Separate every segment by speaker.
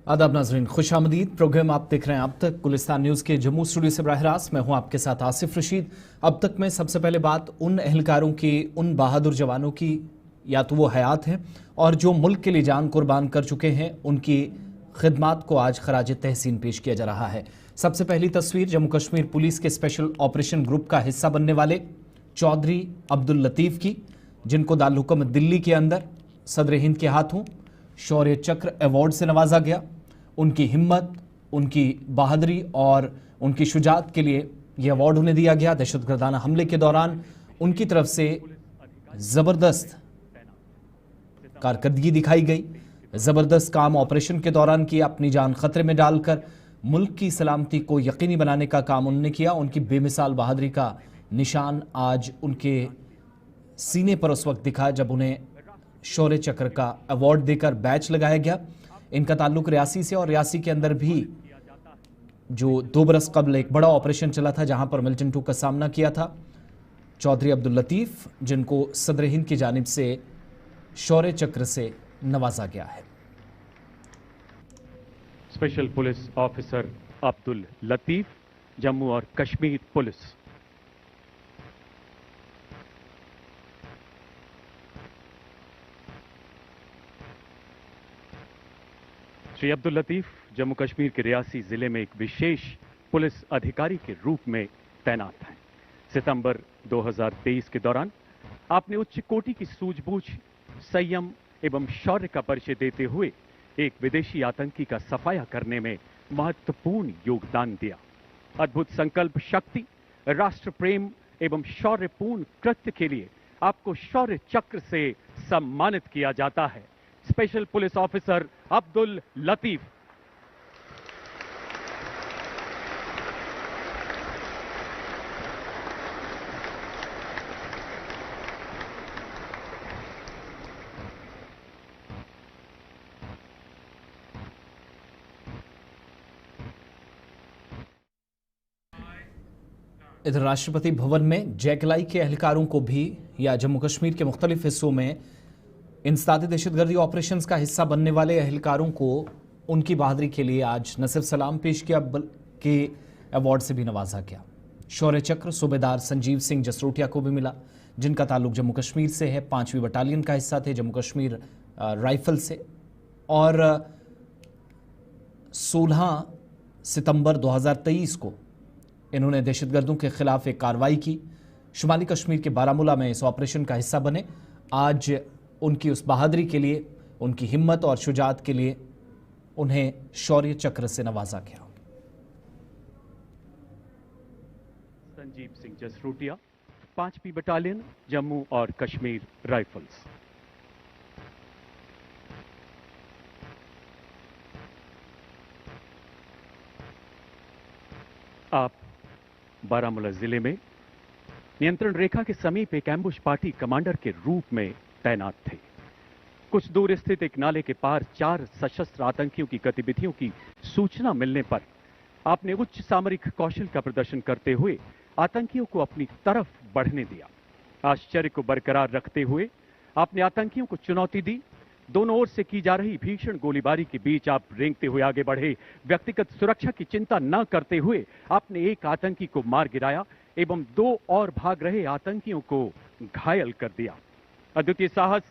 Speaker 1: आदाब नाजरीन, खुशामदीद। प्रोग्राम आप देख रहे हैं अब तक गुलिस्तान न्यूज़ के जम्मू स्टूडियो से बराह रास्त। मैं हूं आपके साथ आसिफ रशीद। अब तक में सबसे पहले बात उन एहलकारों की, उन बहादुर जवानों की, या तो वो हयात हैं और जो मुल्क के लिए जान कुर्बान कर चुके हैं, उनकी खिदमात को आज खराज तहसीन पेश किया जा रहा है। सबसे पहली तस्वीर जम्मू कश्मीर पुलिस के स्पेशल ऑपरेशन ग्रुप का हिस्सा बनने वाले चौधरी अब्दुल लतीफ़ की, जिनको दारुल हुकूमत दिल्ली के अंदर सदर हिंद के हाथों शौर्य चक्र अवार्ड से नवाजा गया। उनकी हिम्मत, उनकी बहादुरी और उनकी शुजाअत के लिए यह अवार्ड उन्हें दिया गया। दहशतगर्दाना हमले के दौरान उनकी तरफ से ज़बरदस्त कारकर्दगी दिखाई गई, ज़बरदस्त काम ऑपरेशन के दौरान किया। अपनी जान खतरे में डालकर मुल्क की सलामती को यकीनी बनाने का काम उन्होंने किया। उनकी बेमिसाल बहादुरी का निशान आज उनके सीने पर उस वक्त दिखा जब उन्हें शौर्य चक्र का अवार्ड देकर बैच लगाया गया। इनका ताल्लुक रियासी से, और रियासी के अंदर भी जो 2 बरस कबल एक बड़ा ऑपरेशन चला था जहां पर मिल्टन 2 का सामना किया था। चौधरी अब्दुल लतीफ़, जिनको सदर हिंद की जानिब से शौर्य चक्र से नवाजा गया है।
Speaker 2: Special police officer Abdul Latif, Jammu और कश्मीर पुलिस। श्री अब्दुल लतीफ़ जम्मू कश्मीर के रियासी जिले में एक विशेष पुलिस अधिकारी के रूप में तैनात हैं। सितंबर 2023 के दौरान आपने उच्च कोटि की सूझबूझ, संयम एवं शौर्य का परिचय देते हुए एक विदेशी आतंकी का सफाया करने में महत्वपूर्ण योगदान दिया। अद्भुत संकल्प शक्ति, राष्ट्र प्रेम एवं शौर्यपूर्ण कृत्य के लिए आपको शौर्य चक्र से सम्मानित किया जाता है। Special police officer Abdul Latif.
Speaker 1: इधर राष्ट्रपति भवन में जैकलाई के एहलकारों को भी, या जम्मू कश्मीर के मुख्तलिफ हिस्सों में इंसदादी दहशतगर्दी ऑपरेशंस का हिस्सा बनने वाले एहलकारों को उनकी बहादुरी के लिए आज न सिर्फ सलाम पेश किया बल्कि अवार्ड से भी नवाजा गया। शौर्य चक्र सूबेदार संजीव सिंह जसरोटिया को भी मिला, जिनका ताल्लुक जम्मू कश्मीर से है। 5वीं बटालियन का हिस्सा थे जम्मू कश्मीर राइफल से, और 16 सितंबर 2023 को इन्होंने दहशतगर्दों के खिलाफ एक कार्रवाई की। शुमाली कश्मीर के बारामूला में इस ऑपरेशन का हिस्सा बने। आज उनकी उस बहादुरी के लिए, उनकी हिम्मत और शुजाअत के लिए उन्हें शौर्य चक्र से नवाजा गया।
Speaker 2: संजीव सिंह जसरोटिया, 5वीं बटालियन जम्मू और कश्मीर राइफल्स। आप बारामूला जिले में नियंत्रण रेखा के समीप एक एम्बुश पार्टी कमांडर के रूप में तैनात थे। कुछ दूर स्थित एक नाले के पार 4 सशस्त्र आतंकियों की गतिविधियों की सूचना मिलने पर आपने उच्च सामरिक कौशल का प्रदर्शन करते हुए आतंकियों को अपनी तरफ बढ़ने दिया। आश्चर्य को बरकरार रखते हुए आपने आतंकियों को चुनौती दी। दोनों ओर से की जा रही भीषण गोलीबारी के बीच आप रेंगते हुए आगे बढ़े। व्यक्तिगत सुरक्षा की चिंता न करते हुए आपने एक आतंकी को मार गिराया एवं 2 और भाग रहे आतंकियों को घायल कर दिया। अद्वितीय साहस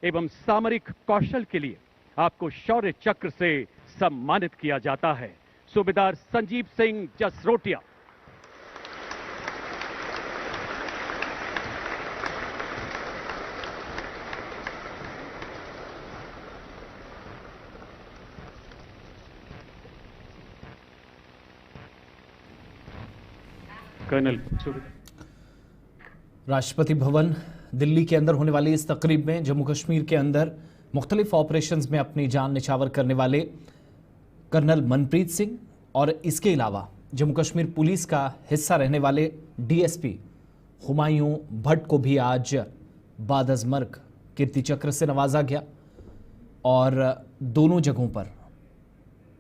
Speaker 2: एवं सामरिक कौशल के लिए आपको शौर्य चक्र से सम्मानित किया जाता है। सूबेदार संजीव सिंह जसरोटिया। कर्नल।
Speaker 1: राष्ट्रपति भवन दिल्ली के अंदर होने वाली इस तकरीब में जम्मू कश्मीर के अंदर मुख्तलिफ ऑपरेशंस में अपनी जान निछावर करने वाले कर्नल मनप्रीत सिंह और इसके अलावा जम्मू कश्मीर पुलिस का हिस्सा रहने वाले डीएसपी हुमायूं भट्ट को भी आज बाद-अज़-मर्ग कीर्ति चक्र से नवाजा गया, और दोनों जगहों पर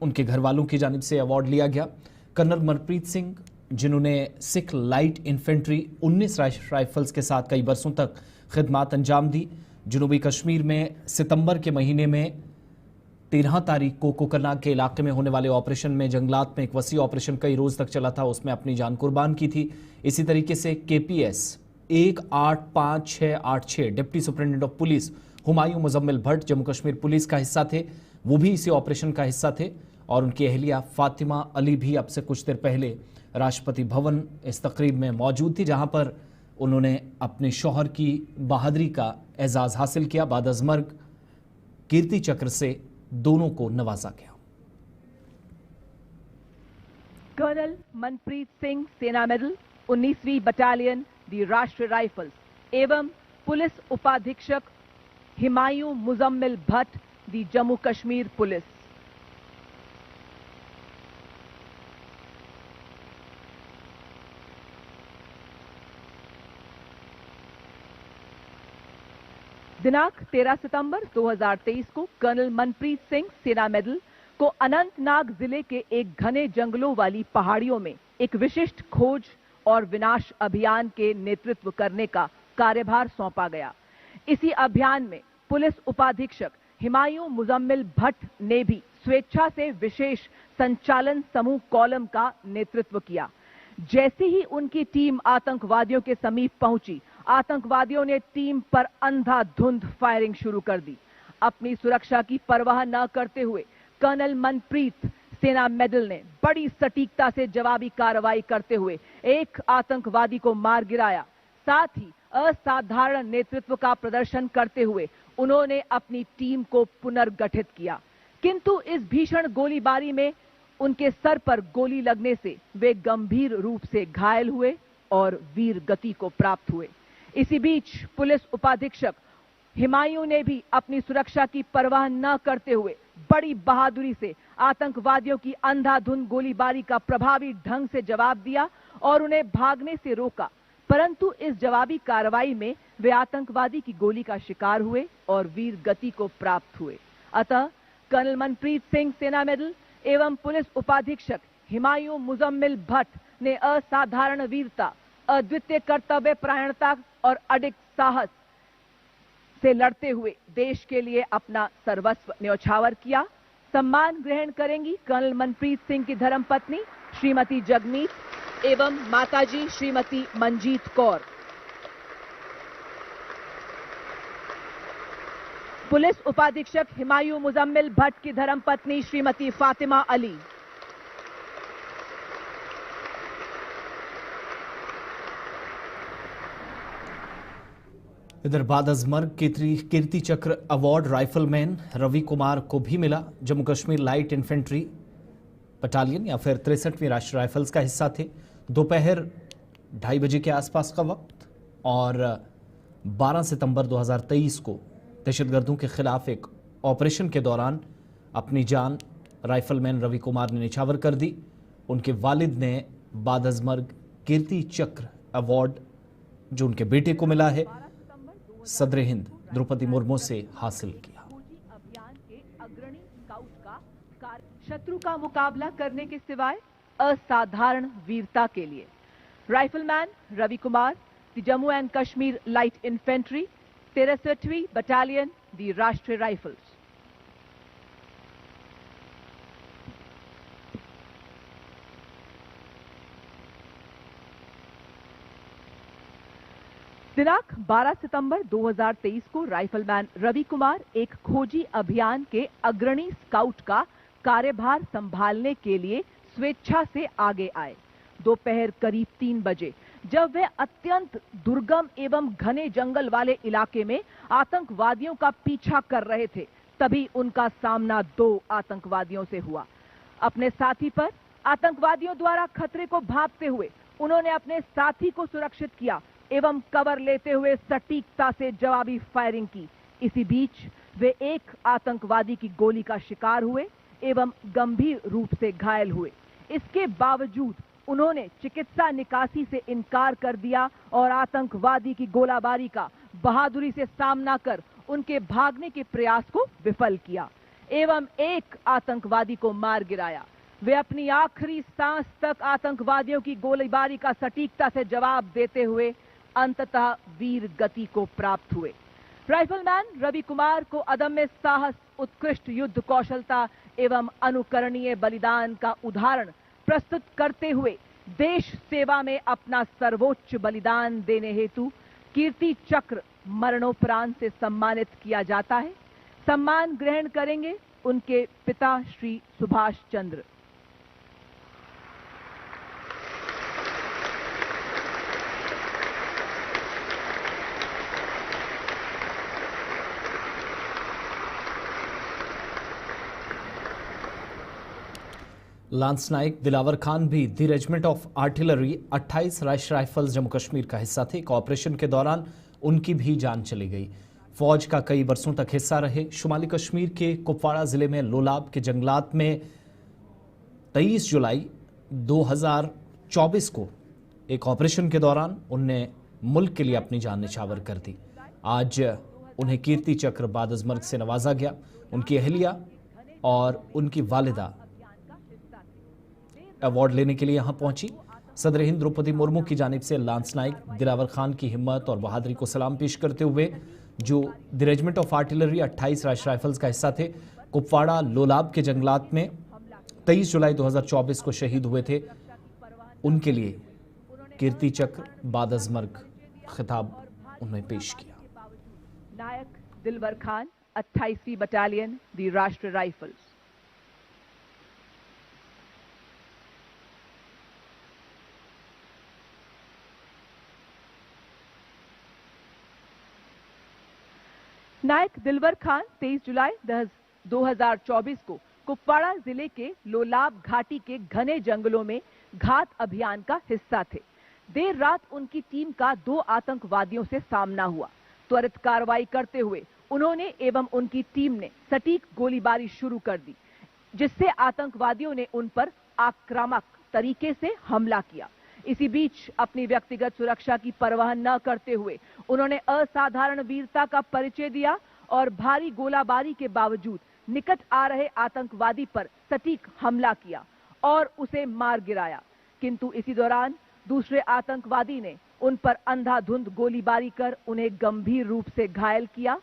Speaker 1: उनके घर वालों की जानिब से अवार्ड लिया गया। कर्नल मनप्रीत सिंह, जिन्होंने सिख लाइट इन्फेंट्री 19 राइफल्स के साथ कई बरसों तक खिदमात अंजाम दी। जनूबी कश्मीर में सितंबर के महीने में 13 तारीख को कोकरनाग के इलाके में होने वाले ऑपरेशन में जंगलात में एक वसी ऑपरेशन कई रोज तक चला था, उसमें अपनी जान कुर्बान की थी। इसी तरीके से KPS 185686 deputy superintendent of police Humayun Muzammil Bhatt Jammu Kashmir police का हिस्सा थे, वो भी इसी ऑपरेशन का हिस्सा थे। और उनकी अहलिया फातिमा अली भी अब से कुछ देर पहले राष्ट्रपति भवन इस तकरीब में मौजूद थी, जहां पर उन्होंने अपने शौहर की बहादुरी का एजाज हासिल किया। बादअज़मर्ग कीर्ति चक्र से दोनों को नवाजा गया।
Speaker 3: कर्नल मनप्रीत सिंह सेना मेडल 19वीं बटालियन दी राष्ट्रीय राइफल्स एवं पुलिस उपाधीक्षक हुमायूं मुजम्मिल भट्ट दी जम्मू कश्मीर पुलिस। दिनांक 13 सितंबर 2023 को कर्नल मनप्रीत सिंह सेना मेडल को अनंतनाग जिले के एक घने जंगलों वाली पहाड़ियों में एक विशिष्ट खोज और विनाश अभियान के नेतृत्व करने का कार्यभार सौंपा गया। इसी अभियान में पुलिस उपाधीक्षक हुमायूं मुजम्मिल भट्ट ने भी स्वेच्छा से विशेष संचालन समूह कॉलम का नेतृत्व किया। जैसे ही उनकी टीम आतंकवादियों के समीप पहुंची, आतंकवादियों ने टीम पर अंधाधुंध फायरिंग शुरू कर दी। अपनी सुरक्षा की परवाह न करते हुए कर्नल मनप्रीत सेना मेडल ने बड़ी सटीकता से जवाबी कार्रवाई करते हुए एक आतंकवादी को मार गिराया। साथ ही असाधारण नेतृत्व का प्रदर्शन करते हुए उन्होंने अपनी टीम को पुनर्गठित किया। किंतु इस भीषण गोलीबारी में उनके सर पर गोली लगने से वे गंभीर रूप से घायल हुए और वीर गति को प्राप्त हुए। इसी बीच पुलिस उपाधीक्षक हुमायूं ने भी अपनी सुरक्षा की परवाह न करते हुए बड़ी बहादुरी से आतंकवादियों की अंधाधुंध गोलीबारी का प्रभावी ढंग से जवाब दिया और उन्हें भागने से रोका। परंतु इस जवाबी कार्रवाई में वे आतंकवादी की गोली का शिकार हुए और वीर गति को प्राप्त हुए। अतः कर्नल मनप्रीत सिंह सेना मेडल एवं पुलिस उपाधीक्षक हुमायूं मुजम्मिल भट्ट ने असाधारण वीरता, अद्वितीय कर्तव्य परायणता और अडिग साहस से लड़ते हुए देश के लिए अपना सर्वस्व न्यौछावर किया। सम्मान ग्रहण करेंगी कर्नल मनप्रीत सिंह की धर्मपत्नी श्रीमती जगमीत एवं माताजी श्रीमती मंजीत कौर। पुलिस उपाधीक्षक हुमायूं मुजम्मिल भट्ट की धर्मपत्नी श्रीमती फातिमा अली।
Speaker 1: इधर बादअज़मर्ग कीर्ति चक्र अवार्ड राइफलमैन रवि कुमार को भी मिला। Jammu Kashmir light infantry battalion या फिर 63वीं राष्ट्रीय राइफल्स का हिस्सा थे। दोपहर 2:30 बजे के आसपास का वक्त और 12 सितंबर 2023 को दहशतगर्दों के खिलाफ एक ऑपरेशन के दौरान अपनी जान राइफलमैन रवि कुमार ने निछावर कर दी। उनके वालिद ने बादअज़मर्ग कीर्ति चक्र अवार्ड जो उनके बेटे को मिला है सदर हिंद द्रौपदी मुर्मू से हासिल किया।
Speaker 3: अभियान के अग्रणी स्काउट का शत्रु का मुकाबला करने के सिवाय असाधारण वीरता के लिए rifleman Ravi Kumar the Jammu and Kashmir light infantry 63वीं बटालियन दी राष्ट्रीय राइफल्स। दिनांक 12 सितंबर 2023 को राइफलमैन रवि कुमार एक खोजी अभियान के अग्रणी स्काउट का कार्यभार संभालने के लिए स्वेच्छा से आगे आए। दोपहर करीब 3 बजे जब वे अत्यंत दुर्गम एवं घने जंगल वाले इलाके में आतंकवादियों का पीछा कर रहे थे, तभी उनका सामना 2 आतंकवादियों से हुआ। अपने साथी पर आतंकवादियों द्वारा खतरे को भांपते हुए उन्होंने अपने साथी को सुरक्षित किया एवं कवर लेते हुए सटीकता से जवाबी फायरिंग की। इसी बीच वे एक आतंकवादी की गोली का शिकार हुए एवं गंभीर रूप से घायल हुए। इसके बावजूद उन्होंने चिकित्सा निकासी से इनकार कर दिया और आतंकवादी की गोलाबारी का बहादुरी से सामना कर उनके भागने के प्रयास को विफल किया एवं एक आतंकवादी को मार गिराया। वे अपनी आखिरी सांस तक आतंकवादियों की गोलीबारी का सटीकता से जवाब देते हुए अंततः वीर गति को प्राप्त हुए। राइफलमैन रवि कुमार को अदम्य साहस उत्कृष्ट युद्ध कौशलता एवं अनुकरणीय बलिदान का उदाहरण प्रस्तुत करते हुए देश सेवा में अपना सर्वोच्च बलिदान देने हेतु कीर्ति चक्र मरणोपरांत से सम्मानित किया जाता है। सम्मान ग्रहण करेंगे उनके पिता श्री सुभाष चंद्र।
Speaker 1: लांस नाइक दिलावर खान भी द रेजिमेंट ऑफ आर्टिलरी 28 राष्ट्रीय राइफल्स जम्मू कश्मीर का हिस्सा थे। एक ऑपरेशन के दौरान उनकी भी जान चली गई। फौज का कई वर्षों तक हिस्सा रहे। शुमाली कश्मीर के कुपवाड़ा जिले में लोलाब के जंगलात में 23 जुलाई 2024 को एक ऑपरेशन के दौरान उनने मुल्क के लिए अपनी जान निछावर कर दी। आज उन्हें कीर्ति चक्र बाद-अज़-मर्ग से नवाजा गया। उनकी अहलिया और उनकी वालिदा अवार्ड लेने के लिए यहां पहुंची। सदर हिंद द्रौपदी मुर्मू की जानिब से लांस नाइक दिलावर खान की हिम्मत और बहादुरी को सलाम पेश करते हुए, जो द रेजिमेंट ऑफ आर्टिलरी 28 राष्ट्रीय राइफल्स का हिस्सा थे, कुपवाड़ा लोलाब के जंगलात में 23 जुलाई 2024 को शहीद हुए थे, उनके लिए कीर्ति चक्र बाद-अज़-मर्ग खिताब उन्होंने पेश किया।
Speaker 3: नायक दिलवर Khan 28वीं battalion the Rashtriya rifles. नायक दिलवर खान 23 जुलाई 2024 को कुपवाड़ा जिले के लोलाब घाटी के घने जंगलों में घात अभियान का हिस्सा थे। देर रात उनकी टीम का 2 आतंकवादियों से सामना हुआ। त्वरित कार्रवाई करते हुए उन्होंने एवं उनकी टीम ने सटीक गोलीबारी शुरू कर दी, जिससे आतंकवादियों ने उन पर आक्रामक तरीके से हमला किया। इसी बीच अपनी व्यक्तिगत सुरक्षा की परवाह न करते हुए उन्होंने असाधारण वीरता का परिचय दिया और भारी गोलाबारी के बावजूद निकट आ रहे आतंकवादी पर सटीक हमला किया और उसे मार गिराया। किंतु इसी दौरान दूसरे आतंकवादी ने उन पर अंधाधुंध गोलीबारी कर उन्हें गंभीर रूप से घायल किया।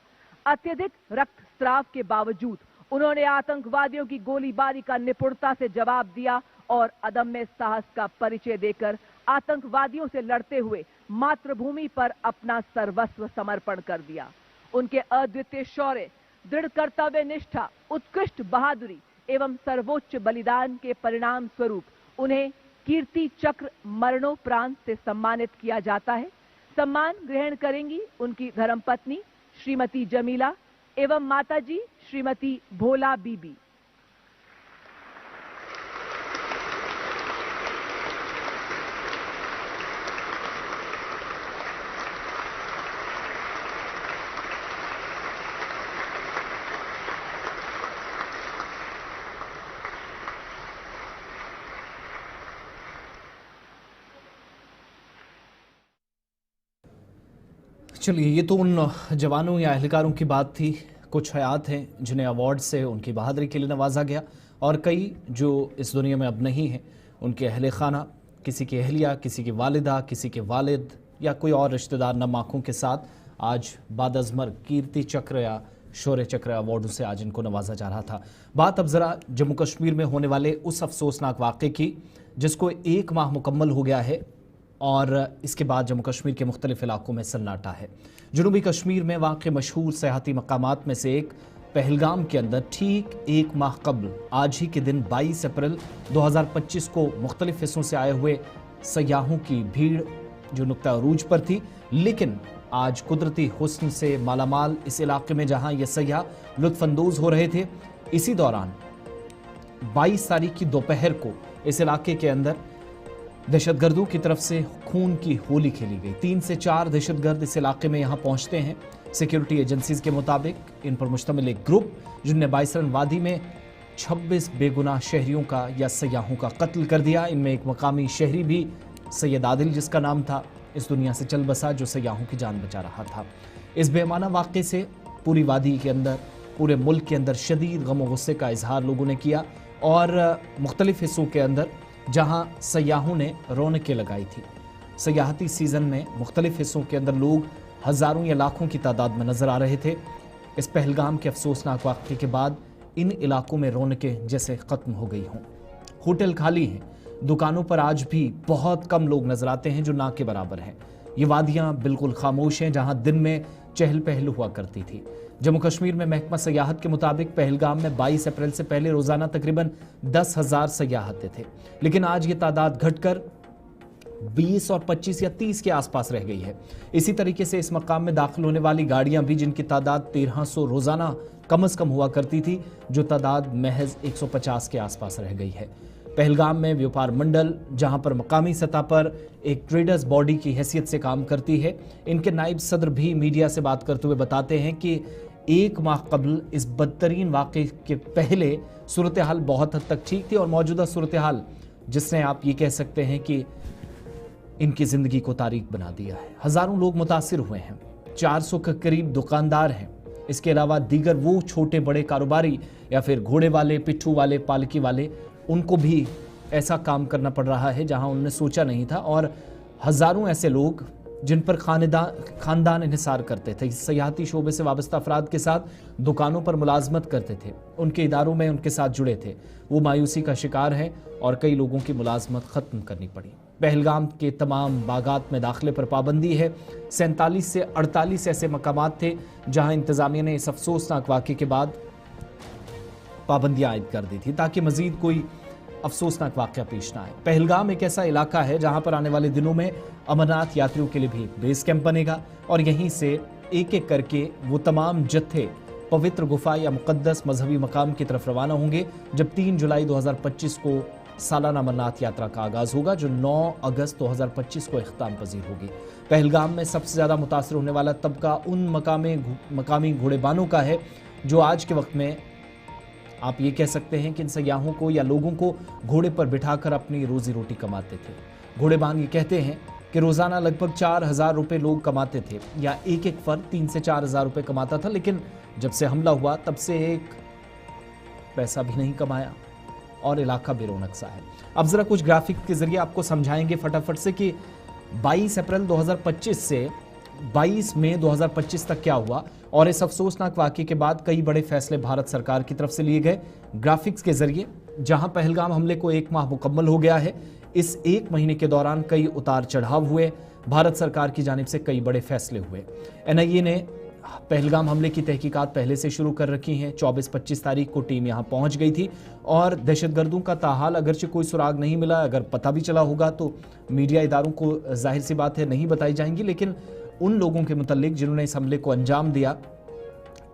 Speaker 3: अत्यधिक रक्तस्राव के बावजूद उन्होंने आतंकवादियों की गोलीबारी का निपुणता से जवाब दिया और अदम्य साहस का परिचय देकर आतंकवादियों से लड़ते हुए मातृभूमि पर अपना सर्वस्व समर्पण कर दिया। उनके अद्वितीय शौर्य, दृढ़ कर्तव्य निष्ठा, उत्कृष्ट बहादुरी एवं सर्वोच्च बलिदान के परिणाम स्वरूप उन्हें कीर्ति चक्र मरणोपरांत से सम्मानित किया जाता है। सम्मान ग्रहण करेंगी उनकी धर्मपत्नी श्रीमती जमीला एवं माताजी श्रीमती भोला बीबी।
Speaker 1: चलिए, ये तो उन जवानों या एहलकारों की बात थी। कुछ हयात हैं जिन्हें अवार्ड से उनकी बहादुरी के लिए नवाजा गया और कई जो इस दुनिया में अब नहीं हैं। उनके अहल खाना, किसी की अहलिया, किसी की वालिदा, किसी के वालिद या कोई और रिश्तेदार नम आँखों के साथ आज बाद-अज़-मर्ग कीर्ति चक्र या शौर्य चक्र अवार्डों से आज इनको नवाजा जा रहा था। बात अब ज़रा जम्मू कश्मीर में होने वाले उस अफसोसनाक वाक़े की जिसको 1 माह मुकम्मल हो गया है और इसके बाद जम्मू कश्मीर के मुख्तलिफ इलाकों में सन्नाटा है। जनूबी कश्मीर में वाक़ मशहूर सयाहती मकामात में से एक पहलगाम के अंदर ठीक 1 माह कबल आज ही के दिन 22 अप्रैल 2025 को मुख्तलिफ हिस्सों से आए हुए सयाहों की भीड़ जो नुक्ता अरूज पर थी, लेकिन आज कुदरती हुस्न से मालामाल इस इलाके में जहां ये सयाह लुत्फानंदोज हो रहे थे, इसी दौरान 22 तारीख की दोपहर को इस इलाके के अंदर दहशतगर्दों की तरफ से खून की होली खेली गई। 3 से 4 दहशतगर्द इस इलाके में यहां पहुंचते हैं। सिक्योरिटी एजेंसीज के मुताबिक इन पर मुश्तमिल एक ग्रुप जिनने बाइसरन वादी में 26 बेगुनाह शहरियों का या सयाहों का कत्ल कर दिया। इनमें एक मकामी शहरी भी सैयद आदिल जिसका नाम था, इस दुनिया से चल बसा, जो सयाहों की जान बचा रहा था। इस बेमाना वाक़े से पूरी वादी के अंदर, पूरे मुल्क के अंदर शदीद गम व गुस्से का इजहार लोगों ने किया और मुख्तलिफ हिस्सों के अंदर जहां सयाहों ने रौनकें लगाई थी, सयाहती सीज़न में मुख्तलिफ हिस्सों के अंदर लोग हज़ारों या लाखों की तादाद में नज़र आ रहे थे। इस पहलगाम के अफसोसनाक वाक़ये के बाद इन इलाकों में रौनकें जैसे ख़त्म हो गई हों। होटल खाली हैं, दुकानों पर आज भी बहुत कम लोग नजर आते हैं जो ना के बराबर हैं। ये वादियां बिल्कुल खामोश हैं जहां दिन में चहल पहल हुआ करती थी। जम्मू कश्मीर में महकमा सयाहत के मुताबिक पहलगाम में 22 अप्रैल से पहले रोजाना तकरीबन 10,000 सयाह आते थे, लेकिन आज ये तादाद घटकर 20 और 25 या 30 के आसपास रह गई है। इसी तरीके से इस मकाम में दाखिल होने वाली गाड़ियां भी, जिनकी तादाद 1300 रोजाना कम से कम हुआ करती थी, जो तादाद महज 150 के आसपास रह गई है। पहलगाम में व्यापार मंडल, जहां पर मकामी सतह पर एक ट्रेडर्स बॉडी की हैसियत से काम करती है, इनके नायब सदर भी मीडिया से बात करते हुए बताते हैं कि 1 माह कबल इस बदतरीन वाक़े के पहले सूरत हाल बहुत हद तक ठीक थी और मौजूदा सूरत हाल, जिसने आप ये कह सकते हैं कि इनकी ज़िंदगी को तारीख बना दिया है। हज़ारों लोग मुतासिर हुए हैं, 400 के करीब दुकानदार हैं। इसके अलावा दीगर वो छोटे बड़े कारोबारी या फिर घोड़े वाले, पिट्ठू वाले, पालकी वाले, उनको भी ऐसा काम करना पड़ रहा है जहां उन्होंने सोचा नहीं था। और हज़ारों ऐसे लोग जिन पर खानदान इन्हिसार करते थे, सयाहती शोबे से वाबस्ता अफराद के साथ दुकानों पर मुलाजमत करते थे, उनके इदारों में उनके साथ जुड़े थे, वो मायूसी का शिकार हैं और कई लोगों की मुलाजमत ख़त्म करनी पड़ी। पहलगाम के तमाम बागात में दाखिले पर पाबंदी है। 47 से 48 ऐसे मकामात थे जहां इंतज़ामिया ने इस अफसोसनाक वाक़े के बाद पाबंदियां आयद कर दी थी ताकि मजीद कोई अफसोसनाक वाक़या पेश ना आए। पहलगाम एक ऐसा इलाका है जहां पर आने वाले दिनों में अमरनाथ यात्रियों के लिए भी बेस कैंप बनेगा और यहीं से एक एक करके वो तमाम जत्थे पवित्र गुफा या मुक़द्दस मजहबी मकाम की तरफ रवाना होंगे, जब 3 जुलाई 2025 को सालाना अमरनाथ यात्रा का आगाज़ होगा, जो 9 अगस्त 2025 को इख्तिताम पजीर होगी। पहलगाम में सबसे ज़्यादा मुतासर होने वाला तबका उन मकामी घोड़ेबानों का है जो आज के वक्त में आप ये कह सकते हैं कि इन सयाहों को या लोगों को घोड़े पर बिठाकर अपनी रोजी रोटी कमाते थे। घोड़ेबान ये कहते हैं कि रोज़ाना लगभग 4,000 रुपये लोग कमाते थे या एक एक फर्द 3 से 4,000 रुपये कमाता था, लेकिन जब से हमला हुआ तब से एक पैसा भी नहीं कमाया और इलाका बेरौनक सा है। अब ज़रा कुछ ग्राफिक के ज़रिए आपको समझाएंगे फटाफट से कि 22 अप्रैल 2025 से 22 मई 2025 तक क्या हुआ और इस अफसोसनाक वाक़े के बाद कई बड़े फैसले भारत सरकार की तरफ से लिए गए ग्राफिक्स के जरिए। जहां पहलगाम हमले को 1 माह मुकम्मल हो गया है, इस 1 महीने के दौरान कई उतार चढ़ाव हुए, भारत सरकार की जानिब से कई बड़े फैसले हुए। NIA ने पहलगाम हमले की तहकीकात पहले से शुरू कर रखी हैं। 24-25 तारीख को टीम यहां पहुंच गई थी और दहशतगर्दों का ताहाल अगरचे कोई सुराग नहीं मिला, अगर पता भी चला होगा तो मीडिया इदारों को जाहिर सी बात है नहीं बताई जाएंगी, लेकिन उन लोगों के मुतल्लिक जिन्होंने इस हमले को अंजाम दिया,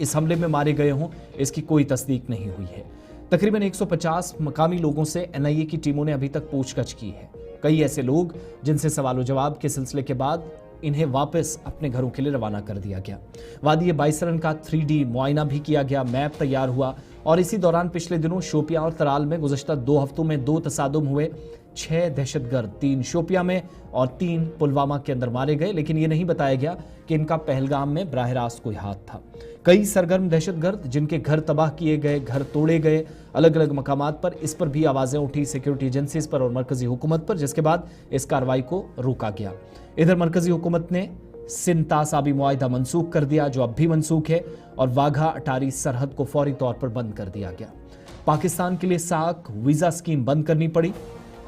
Speaker 1: इस हमले में मारे गए हों, इसकी कोई तस्दीक नहीं हुई है। तकरीबन 150 मकामी लोगों से NIA की टीमों ने अभी तक पूछताछ की है। कई ऐसे लोग जिनसे सवाल जवाब के सिलसिले के बाद इन्हें वापस अपने घरों के लिए रवाना कर दिया गया। वादी बाइसरन का 3D मुआयना भी किया गया, मैप तैयार हुआ और इसी दौरान पिछले दिनों शोपियां और तराल में गुज़श्ता 2 हफ्तों में 2 तसादुम हुए। 6 दहशतगर्द, 3 शोपियां में और 3 पुलवामा के अंदर मारे गए, लेकिन ये नहीं बताया गया कि इनका पहलगाम में बराह रास्त कोई हाथ था। कई सरगर्म दहशतगर्द जिनके घर तबाह किए गए, घर तोड़े गए अलग अलग मकामात पर, इस पर भी आवाज़ें उठी सिक्योरिटी एजेंसीज पर और मरकजी हुकूमत पर, जिसके बाद इस कार्रवाई को रोका गया। इधर मरकजी हुकूमत ने सिंध-तासाबी मुआहिदा मनसूख कर दिया, जो अब भी मनसूख है, और वाघा अटारी सरहद को फौरी तौर पर बंद कर दिया गया। पाकिस्तान के लिए साख वीज़ा स्कीम बंद करनी पड़ी।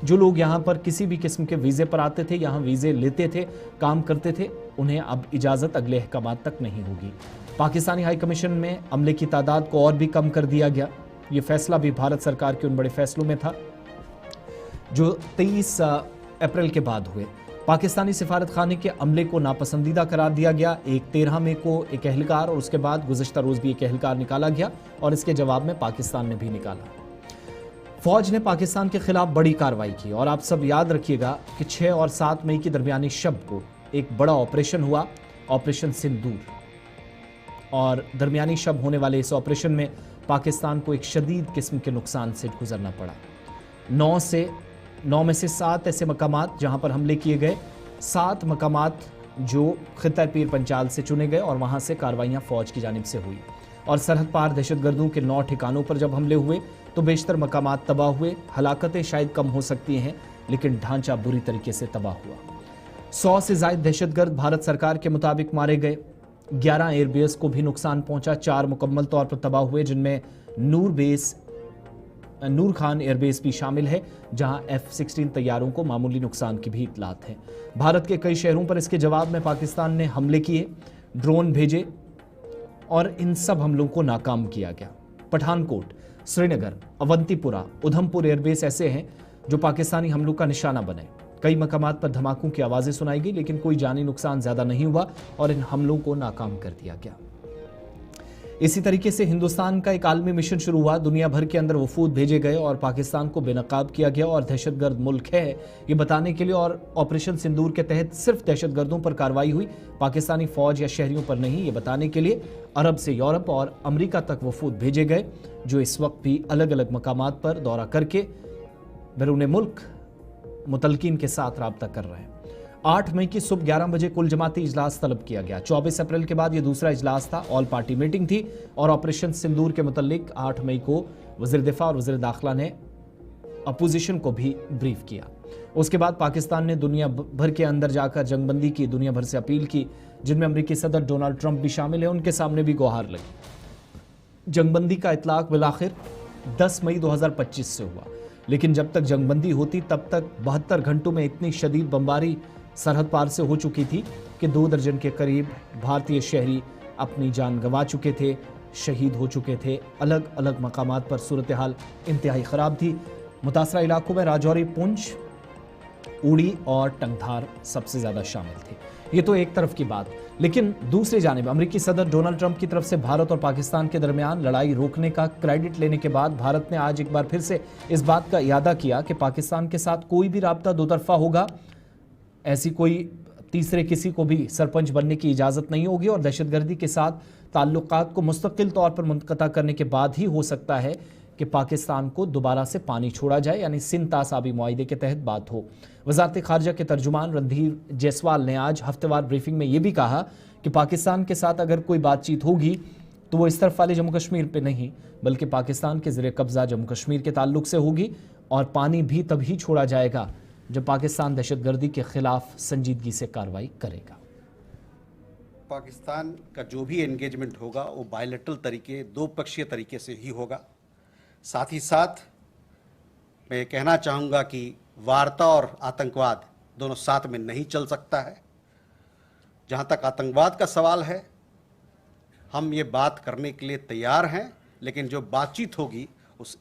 Speaker 1: जो लोग यहाँ पर किसी भी किस्म के वीज़े पर आते थे, यहाँ वीज़े लेते थे, काम करते थे, उन्हें अब इजाज़त अगले अहकामात तक नहीं होगी। पाकिस्तानी हाई कमीशन में अमले की तादाद को और भी कम कर दिया गया। ये फैसला भी भारत सरकार के उन बड़े फैसलों में था जो 23 अप्रैल के बाद हुए। पाकिस्तानी सिफारत खाने के अमले को नापसंदीदा करार दिया गया। 13 मई को एक एहलकार और उसके बाद गुज़श्ता रोज़ भी एक एहलकार निकाला गया और इसके जवाब में पाकिस्तान ने भी निकाला। फौज ने पाकिस्तान के खिलाफ बड़ी कार्रवाई की और आप सब याद रखिएगा कि 6 और 7 मई की दरमियानी शब को एक बड़ा ऑपरेशन हुआ, ऑपरेशन सिंदूर, और दरमियानी शब होने वाले इस ऑपरेशन में पाकिस्तान को एक शदीद किस्म के नुकसान से गुजरना पड़ा। 9 में से 7 ऐसे मकामात जहां पर हमले किए गए, 7 मकामात जो खित्ता पीर पंचाल से चुने गए और वहां से कार्रवाइयां फौज की जानिब से हुई। और सरहद पार दहशतगर्दों के 9 ठिकानों पर जब हमले हुए तो बेशतर मकामात तबाह हुए। हलाकतें शायद कम हो सकती हैं, लेकिन ढांचा बुरी तरीके से तबाह हुआ। 100 से ज़ायद दहशतगर्द भारत सरकार के मुताबिक मारे गए। 11 एयरबेस को भी नुकसान पहुंचा, 4 मुकम्मल तौर पर तबाह हुए, जिनमें नूर खान एयरबेस भी शामिल है, जहां F-16 तैयारों को मामूली नुकसान की भी इतलात है। भारत के कई शहरों पर इसके जवाब में पाकिस्तान ने हमले किए, ड्रोन भेजे और इन सब हमलों को नाकाम किया गया। पठानकोट, श्रीनगर, अवंतीपुरा, उधमपुर एयरबेस ऐसे हैं जो पाकिस्तानी हमलों का निशाना बने। कई मकामात पर धमाकों की आवाजें सुनाई गई, लेकिन कोई जानी नुकसान ज्यादा नहीं हुआ और इन हमलों को नाकाम कर दिया गया। इसी तरीके से हिंदुस्तान का एक आलमी मिशन शुरू हुआ। दुनिया भर के अंदर वफूद भेजे गए और पाकिस्तान को बेनकाब किया गया और दहशतगर्द मुल्क है ये बताने के लिए, और ऑपरेशन सिंदूर के तहत सिर्फ दहशतगर्दों पर कार्रवाई हुई, पाकिस्तानी फौज या शहरियों पर नहीं, ये बताने के लिए अरब से यूरोप और अमेरिका तक वफूद भेजे गए, जो इस वक्त भी अलग अलग मकामात पर दौरा करके बैरून मुल्क मुतलकीन के साथ राब्ता कर रहे हैं। 8 मई की सुबह 11 बजे कुल जमाती इजलास तलब किया गया। 24 अप्रैल के बाद यह दूसरा इजलास था। ऑल पार्टी मीटिंग थी और ऑपरेशन सिंदूर के मुतल्लिक 8 मई को वज़ीर दिफा और वज़ीर दाखिला ने अपोजिशन को भी ब्रीफ किया। उसके बाद पाकिस्तान ने दुनिया भर के अंदर जाकर जंगबंदी की, दुनिया भर से अपील की, जिनमें अमेरिकी सदर डोनाल्ड ट्रंप भी शामिल है। उनके सामने भी गुहार लगी। जंगबंदी का इतलाक बिलाखिर 10 मई 2025 से हुआ, लेकिन जब तक जंगबंदी होती तब तक 72 घंटों में इतनी शदीद बमबारी सरहद पार से हो चुकी थी कि 2 दर्जन के करीब भारतीय शहरी अपनी जान गंवा चुके थे, शहीद हो चुके थे। अलग अलग मकामात पर सूरत हाल इंतहाई ख़राब थी। मुतासरा इलाकों में राजौरी, पुंछ, उड़ी और टंगधार सबसे ज़्यादा शामिल थे। ये तो एक तरफ की बात, लेकिन दूसरी जानिब अमेरिकी सदर डोनाल्ड ट्रंप की तरफ से भारत और पाकिस्तान के दरमियान लड़ाई रोकने का क्रेडिट लेने के बाद भारत ने आज एक बार फिर से इस बात का इरादा किया कि पाकिस्तान के साथ कोई भी राब्ता दो तरफा होगा, ऐसी कोई तीसरे किसी को भी सरपंच बनने की इजाज़त नहीं होगी और दहशतगर्दी के साथ ताल्लुकात को मुस्तकिल तौर पर मुनक़ता करने के बाद ही हो सकता है कि पाकिस्तान को दोबारा से पानी छोड़ा जाए, यानी सिंध तासाबी मुआहिदे के तहत बात हो। वज़ारत ख़ारजा के तर्जुमान रणधीर जायसवाल ने आज हफ्तेवार ब्रीफिंग में यह भी कहा कि पाकिस्तान के साथ अगर कोई बातचीत होगी तो वो इस तरफ वाले जम्मू कश्मीर पे नहीं, बल्कि पाकिस्तान के ज़ेरे कब्ज़ा जम्मू कश्मीर के ताल्लुक से होगी, और पानी भी तभी छोड़ा जाएगा जब पाकिस्तान दहशतगर्दी के खिलाफ संजीदगी से कार्रवाई करेगा।
Speaker 4: पाकिस्तान का जो भी एंगेजमेंट होगा वो बायलैटरल तरीके, दो पक्षीय तरीके से ही होगा। साथ ही साथ मैं ये कहना चाहूँगा कि वार्ता और आतंकवाद दोनों साथ में नहीं चल सकता है। जहाँ तक आतंकवाद का सवाल है, हम ये बात करने के लिए तैयार हैं, लेकिन जो बातचीत होगी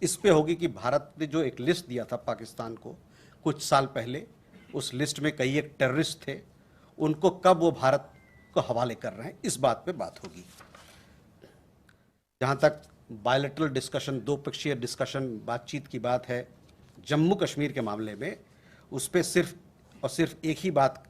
Speaker 4: इस पे होगी कि भारत ने जो एक लिस्ट दिया था पाकिस्तान को कुछ साल पहले, उस लिस्ट में कई एक टेररिस्ट थे, उनको कब वो भारत को हवाले कर रहे हैं, इस बात पे बात होगी। जहाँ तक बायलैटरल डिस्कशन, दो पक्षीय डिस्कशन, बातचीत की बात है जम्मू कश्मीर के मामले में, उस पर सिर्फ और सिर्फ एक ही बात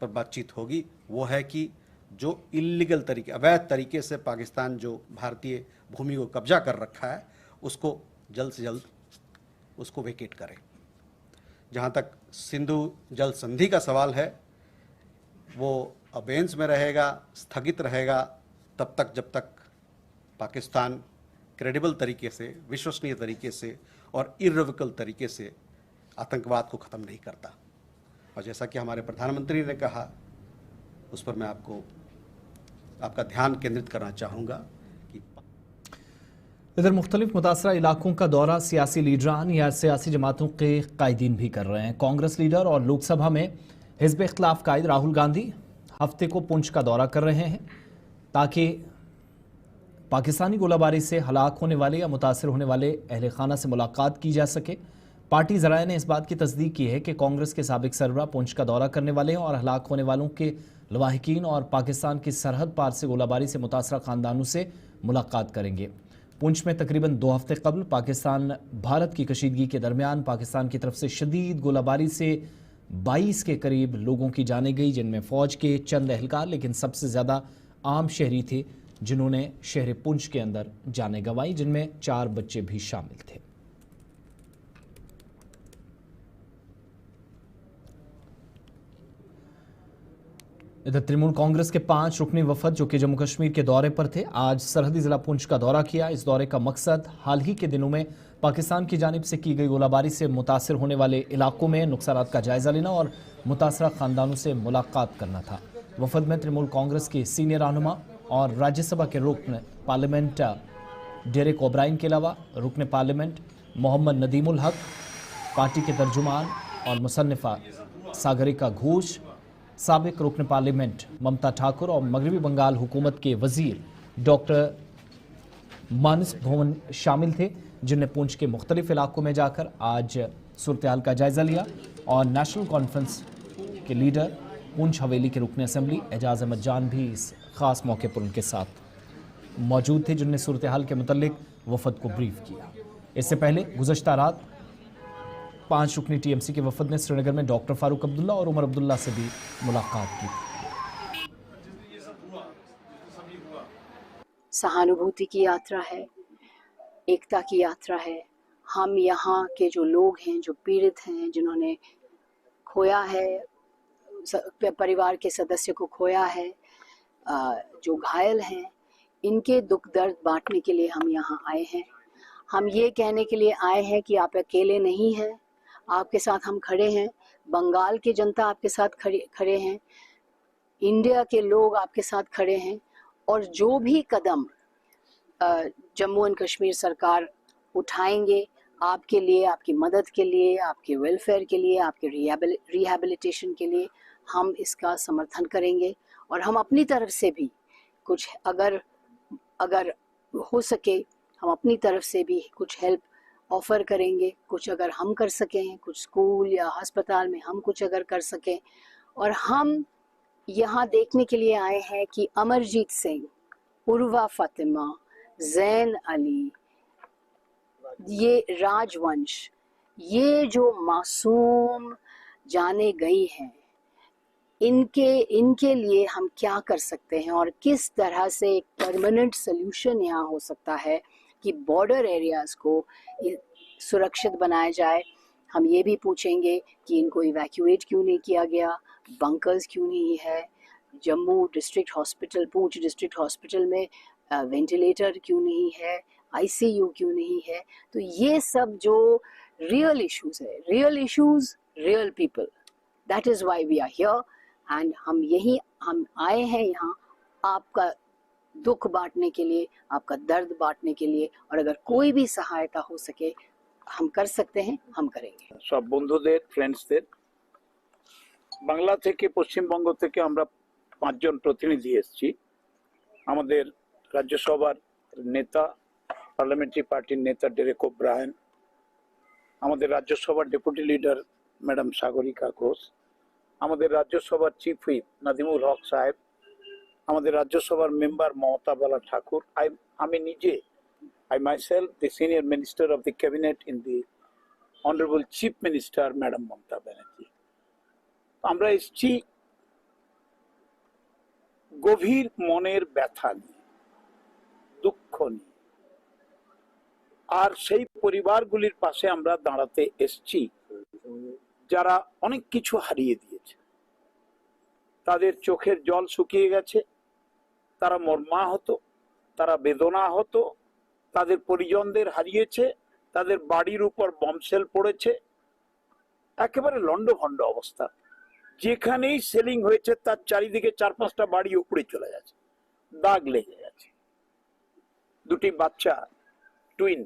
Speaker 4: पर बातचीत होगी, वो है कि जो इल्लीगल तरीके, अवैध तरीके से पाकिस्तान जो भारतीय भूमि को कब्जा कर रखा है, उसको जल्द से जल्द उसको वेकेट करें। जहाँ तक सिंधु जल संधि का सवाल है, वो अबेंस में रहेगा, स्थगित रहेगा तब तक जब तक पाकिस्तान क्रेडिबल तरीके से, विश्वसनीय तरीके से और इर्रिवोकेबल तरीके से आतंकवाद को ख़त्म नहीं करता। और जैसा कि हमारे प्रधानमंत्री ने कहा, उस पर मैं आपका ध्यान केंद्रित करना चाहूँगा कि
Speaker 1: इधर मुख्तलिफ मुतासरा इलाकों का दौरा सियासी लीडरान या सियासी जमातों के कायदीन भी कर रहे हैं। कांग्रेस लीडर और लोकसभा में हिज़्ब इख्तिलाफ कायद राहुल गांधी हफ्ते को पुंछ का दौरा कर रहे हैं ताकि पाकिस्तानी गोलाबारी से हलाक होने वाले या मुतासर होने वाले अहले खाना से मुलाकात की जा सके। पार्टी ज़राए ने इस बात की तस्दीक की है कि कांग्रेस के साबिक सरबराह पुंछ का दौरा करने वाले हैं और हलाक होने वालों के लवाहिकीन और पाकिस्तान की सरहद पार से गोलाबारी से मुतासरा ख़ानदानों से मुलाकात करेंगे। पुंछ में तकरीबन 2 हफ्ते कबल पाकिस्तान भारत की कशीदगी के दरमियान पाकिस्तान की तरफ से शदीद गोलाबारी से 22 के करीब लोगों की जाने गई, जिनमें फ़ौज के चंद एहलकार, लेकिन सबसे ज़्यादा आम शहरी थे जिन्होंने शहर पुंछ के अंदर जाने गंवाई, जिनमें 4 बच्चे भी शामिल थे। इधर तृणमूल कांग्रेस के 5 रुकनी वफद जो कि जम्मू कश्मीर के दौरे पर थे, आज सरहदी जिला पुंछ का दौरा किया। इस दौरे का मकसद हाल ही के दिनों में पाकिस्तान की जानिब से की गई गोलाबारी से मुतासर होने वाले इलाकों में नुकसानात का जायजा लेना और मुतासरा खानदानों से मुलाकात करना था। वफद में तृणमूल कांग्रेस के सीनियर रहनुमा और राज्यसभा के रुकन पार्लियामेंट डेरेक ओब्राइन के अलावा रुकन पार्लियामेंट मोहम्मद नदीमुल हक, पार्टी के तर्जुमान और मुसन्निफा सागरिका घोष, साबिक रुकन पार्लियामेंट ममता ठाकुर और मगरबी बंगाल हुकूमत के वजीर डॉक्टर मानस भवन शामिल थे, जिनने पूंछ के मुख्तलिफ इलाकों में जाकर आज सूरत हाल का जायजा लिया। और नेशनल कॉन्फ्रेंस के लीडर पूंछ हवेली के रुकन असेंबली एजाज अहमद जान भी इस खास मौके पर उनके साथ मौजूद थे, जिनने सूरत हाल के मुतल्लिक वफद को ब्रीफ किया। इससे पहले गुज़श्ता रात 5 रुकनी टीएमसी के वफद ने श्रीनगर में डॉक्टर फारूक अब्दुल्ला और उमर अब्दुल्ला से भी मुलाकात की।
Speaker 5: सहानुभूति की यात्रा है, एकता की यात्रा है। हम यहाँ के जो लोग हैं, जो पीड़ित हैं, जिन्होंने खोया है, परिवार के सदस्य को खोया है, जो घायल हैं, इनके दुख दर्द बांटने के लिए हम यहाँ आए हैं। हम ये कहने के लिए आए हैं कि आप अकेले नहीं हैं, आपके साथ हम खड़े हैं। बंगाल की जनता आपके साथ खड़े हैं, इंडिया के लोग आपके साथ खड़े हैं। और जो भी कदम जम्मू एंड कश्मीर सरकार उठाएंगे आपके लिए, आपकी मदद के लिए, आपके वेलफेयर के लिए, आपके रिहैबिलिटेशन के लिए, हम इसका समर्थन करेंगे। और हम अपनी तरफ से भी कुछ अगर हो सके, हम अपनी तरफ से भी कुछ हेल्प ऑफर करेंगे। कुछ अगर हम कर सकें, कुछ स्कूल या अस्पताल में हम कुछ अगर कर सकें। और हम यहाँ देखने के लिए आए हैं कि अमरजीत सिंह, उर्वा फातिमा, जैन अली, ये राजवंश, ये जो मासूम जाने गई हैं, इनके लिए हम क्या कर सकते हैं और किस तरह से एक परमानेंट सोल्यूशन यहाँ हो सकता है कि बॉर्डर एरियाज़ को सुरक्षित बनाया जाए। हम ये भी पूछेंगे कि इनको इवैक्यूएट क्यों नहीं किया गया, बंकर्स क्यों नहीं है, जम्मू डिस्ट्रिक्ट हॉस्पिटल, पूंछ डिस्ट्रिक्ट हॉस्पिटल में वेंटिलेटर क्यों नहीं है, आईसीयू क्यों नहीं है। तो ये सब जो रियल इश्यूज है, real issues, real people, that is why we are here. And हम आए हैं यहाँ आपका दुख बांटने के लिए, आपका दर्द बांटने के लिए। और अगर कोई भी सहायता हो सके हम कर सकते हैं, हम करेंगे।
Speaker 6: सब बंधुदेर, फ्रेंड्सदेर, बांग्ला থেকে পশ্চিমবঙ্গ থেকে আমরা 5 জন প্রতিনিধি এসেছি। আমাদের রাজ্যসভার নেতা, পার্লামেন্টারি পার্টির নেতা ডেরেক ওব্রায়েন, আমাদের রাজ্যসভার deputy leader madam Sagarika Ghosh, আমাদের রাজ্যসভার চিফ হুইপ নাদিমুল হক সাহেব, আমাদের রাজ্যসভার মেম্বার মমতা বালা ঠাকুর, আমি নিজে, I myself, the senior minister of the cabinet in the honorable chief minister Madam Mamata Banerjee। আমরা এসেছি গভীর মনের ব্যথা নিয়ে, দুঃখ নিয়ে, আর সেই পরিবারগুলির পাশে আমরা দাঁড়াতে এসেছি যারা অনেক কিছু হারিয়ে দিয়েছে। তাদের চোখের জল শুকিয়ে গেছে, তারা মর্মাহত, তারা বেদনাহত, তাদের পরিজনদের হারিয়েছে, তাদের বাড়ির উপর বম্বশেল পড়েছে, একেবারে লন্ডভন্ড অবস্থা। যেখানেই সেলিং হয়েছে তার চারিদিকে 4-5টা বাড়ি উপড়ে চলে গেছে, দাগ লেগে গেছে। দুটি বাচ্চা, টুইন।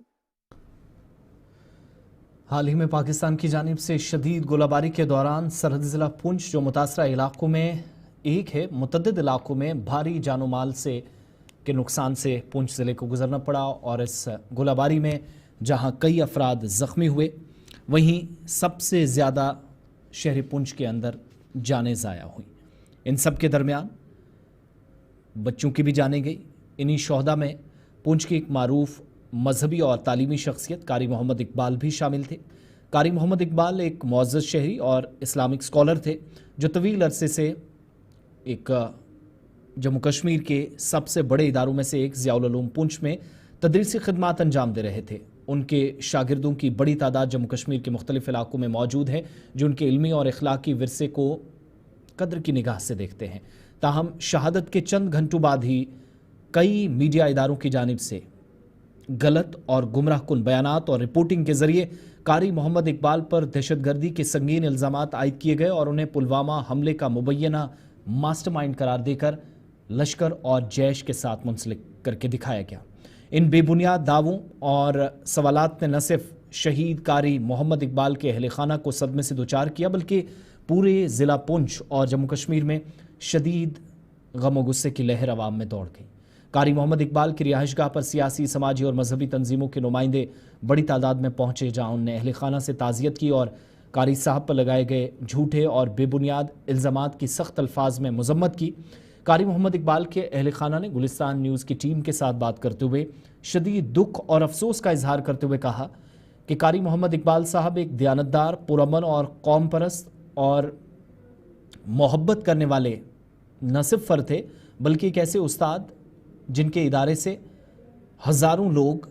Speaker 1: हाल ही में पाकिस्तान की जानिब से शदीद गोलाबारी के दौरान सरहदी ज़िला पुंछ जो मुतासरा इलाकों में एक है, मुतअद्दिद इलाकों में भारी जानो माल से के नुकसान से पुंछ ज़िले को गुजरना पड़ा। और इस गोलाबारी में जहां कई अफराद ज़ख्मी हुए, वहीं सबसे ज़्यादा शहरी पुंछ के अंदर जानें ज़ाया हुई। इन सब के दरमियान बच्चों की भी जानें गई। इन्हीं शोहदा में पुंछ की एक मारूफ मजहबी और तालीमी शख्सियत कारी मोहम्मद इकबाल भी शामिल थे। कारी मोहम्मद इकबाल एक मुअज़्ज़ज़ शहरी और इस्लामिक स्कॉलर थे, जो तवील अरसे से एक जम्मू कश्मीर के सबसे बड़े इदारों में से एक ज़ियाउल उलूम पुंछ में तदरीसी खिदमात अंजाम दे रहे थे। उनके शागिर्दों की बड़ी तादाद जम्मू कश्मीर के मुख्तलिफ इलाकों में मौजूद है, जो उनके इल्मी और इखलाकी विरसे को कदर की निगाह से देखते हैं। ताहम शहादत के चंद घंटों बाद ही कई मीडिया इदारों की जानिब से गलत और गुमराह कुन बयानात और रिपोर्टिंग के जरिए कारी मोहम्मद इकबाल पर दहशतगर्दी के संगीन इल्ज़ामात आयद किए गए और उन्हें पुलवामा हमले का मुबैना मास्टरमाइंड करार देकर लश्कर और जैश के साथ मुंसलिक करके दिखाया गया। इन बेबुनियाद दावों और सवालात ने न सिर्फ शहीद कारी मोहम्मद इकबाल के अहले खाना को सदमे से दोचार किया, बल्कि पूरे ज़िला पुंछ और जम्मू कश्मीर में शदीद गम व गुस्से की लहर अवाम में दौड़ गई। कारी मोहम्मद इकबाल की रिहाइशगाह पर सियासी, समाजी और मजहबी तंजीमों के नुमाइंदे बड़ी तादाद में पहुंचे, जहां उनने अहले खाना से ताज़ियत की और कारी साहब पर लगाए गए झूठे और बेबुनियाद इल्ज़ामात की सख्त अल्फाज में मजम्मत की। कारी मोहम्मद इकबाल के अहले खाना ने गुलिस्तान न्यूज़ की टीम के साथ बात करते हुए शदीद दुख और अफसोस का इजहार करते हुए कहा कि कारी मोहम्मद इकबाल साहब एक दयानतदार, पुरअमन और कौम परस्त और मोहब्बत करने वाले न सिर्फ फ़र्द थे, बल्कि एक ऐसे उस्ताद जिनके इदारे से हज़ारों लोग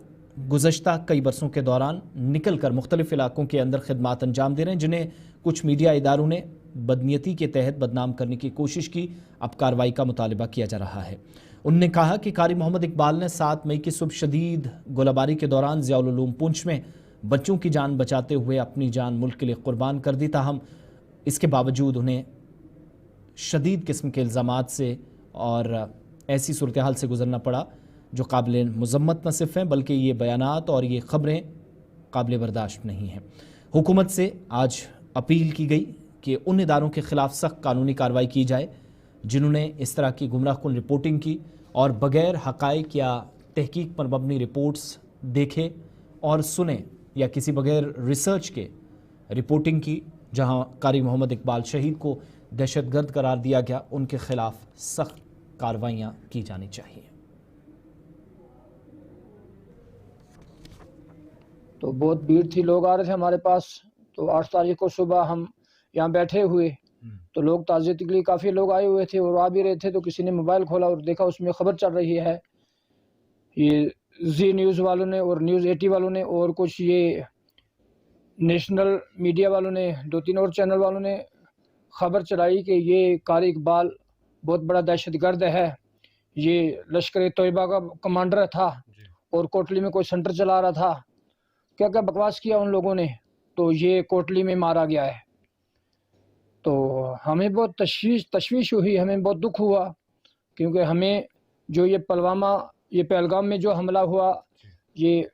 Speaker 1: गुज़श्ता कई बरसों के दौरान निकल कर मुख्तलिफ़ इलाकों के अंदर खिदमात अंजाम दे रहे हैं, जिन्हें कुछ मीडिया इदारों ने बदनीयती के तहत बदनाम करने की कोशिश की। अब कार्रवाई का मुतालिबा किया जा रहा है। उन्होंने कहा कि कारी मोहम्मद इकबाल ने 7 मई की सुबह शदीद गोलाबारी के दौरान ज़ियाउल उलूम पुंछ में बच्चों की जान बचाते हुए अपनी जान मुल्क के लिए कुर्बान कर दी। ताहम इसके बावजूद उन्हें शदीद किस्म के इल्ज़ामात से और ऐसी सूरत हाल से गुजरना पड़ा जो काबिल मज़म्मत न सिर्फ हैं, बल्कि ये बयानात और ये ख़बरें काबिल बर्दाश्त नहीं हैं। हुकूमत से आज अपील की गई कि उन इदारों के ख़िलाफ़ सख्त कानूनी कार्रवाई की जाए जिन्होंने इस तरह की गुमराहकुन रिपोर्टिंग की और बग़ैर हक़ाइक़ या तहकीक पर मबनी रिपोर्ट्स देखे और सुने या किसी बग़ैर रिसर्च के रिपोर्टिंग की। जहां कारी मोहम्मद इकबाल शहीद को दहशतगर्द करार दिया गया, उनके ख़िलाफ़ सख्त कार्रवाइयाँ की जानी चाहिए।
Speaker 7: तो बहुत भीड़ थी, लोग आ रहे थे हमारे पास। तो 8 तारीख को सुबह हम यहाँ बैठे हुए तो लोग ताज़ियत के लिए काफ़ी लोग आए हुए थे और आ भी रहे थे। तो किसी ने मोबाइल खोला और देखा उसमें ख़बर चल रही है, ये जी न्यूज़ वालों ने और न्यूज़ 80 वालों ने और कुछ ये नेशनल मीडिया वालों ने, 2-3 और चैनल वालों ने ख़बर चलाई कि ये कारी इकबाल बहुत बड़ा दहशतगर्द है, ये लश्कर तोयबा का कमांडर था और कोटली में कोई सेंटर चला रहा था। क्या क्या बकवास किया उन लोगों ने। तो ये कोटली में मारा गया है। तो हमें बहुत तशवीश हुई, हमें बहुत दुख हुआ, क्योंकि हमें जो ये पुलवामा, ये पहलगाम में जो हमला हुआ, ये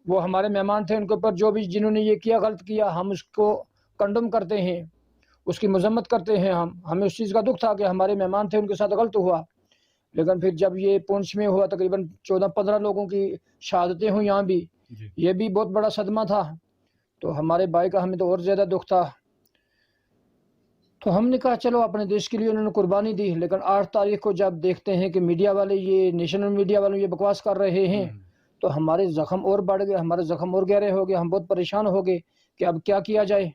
Speaker 7: वो हमारे मेहमान थे, उनके ऊपर जो भी जिन्होंने ये किया, गलत किया, हम उसको कंडम करते हैं, उसकी मजम्मत करते हैं। हमें उस चीज़ का दुख था कि हमारे मेहमान थे, उनके साथ गलत हुआ। लेकिन फिर जब ये पुंछ में हुआ, तकरीबन 14-15 लोगों की शहादतें हुई यहाँ भी, ये भी बहुत बड़ा सदमा था। तो हमारे भाई का हमें तो और ज़्यादा दुख था। तो हमने कहा चलो अपने देश के लिए उन्होंने कुर्बानी दी। लेकिन 8 तारीख को जब देखते हैं कि मीडिया वाले, ये नेशनल मीडिया वाले ये बकवास कर रहे हैं, तो हमारे ज़ख्म और बढ़ गए, हमारे ज़ख्म और गहरे हो गए। हम बहुत परेशान हो गए कि अब क्या किया जाए।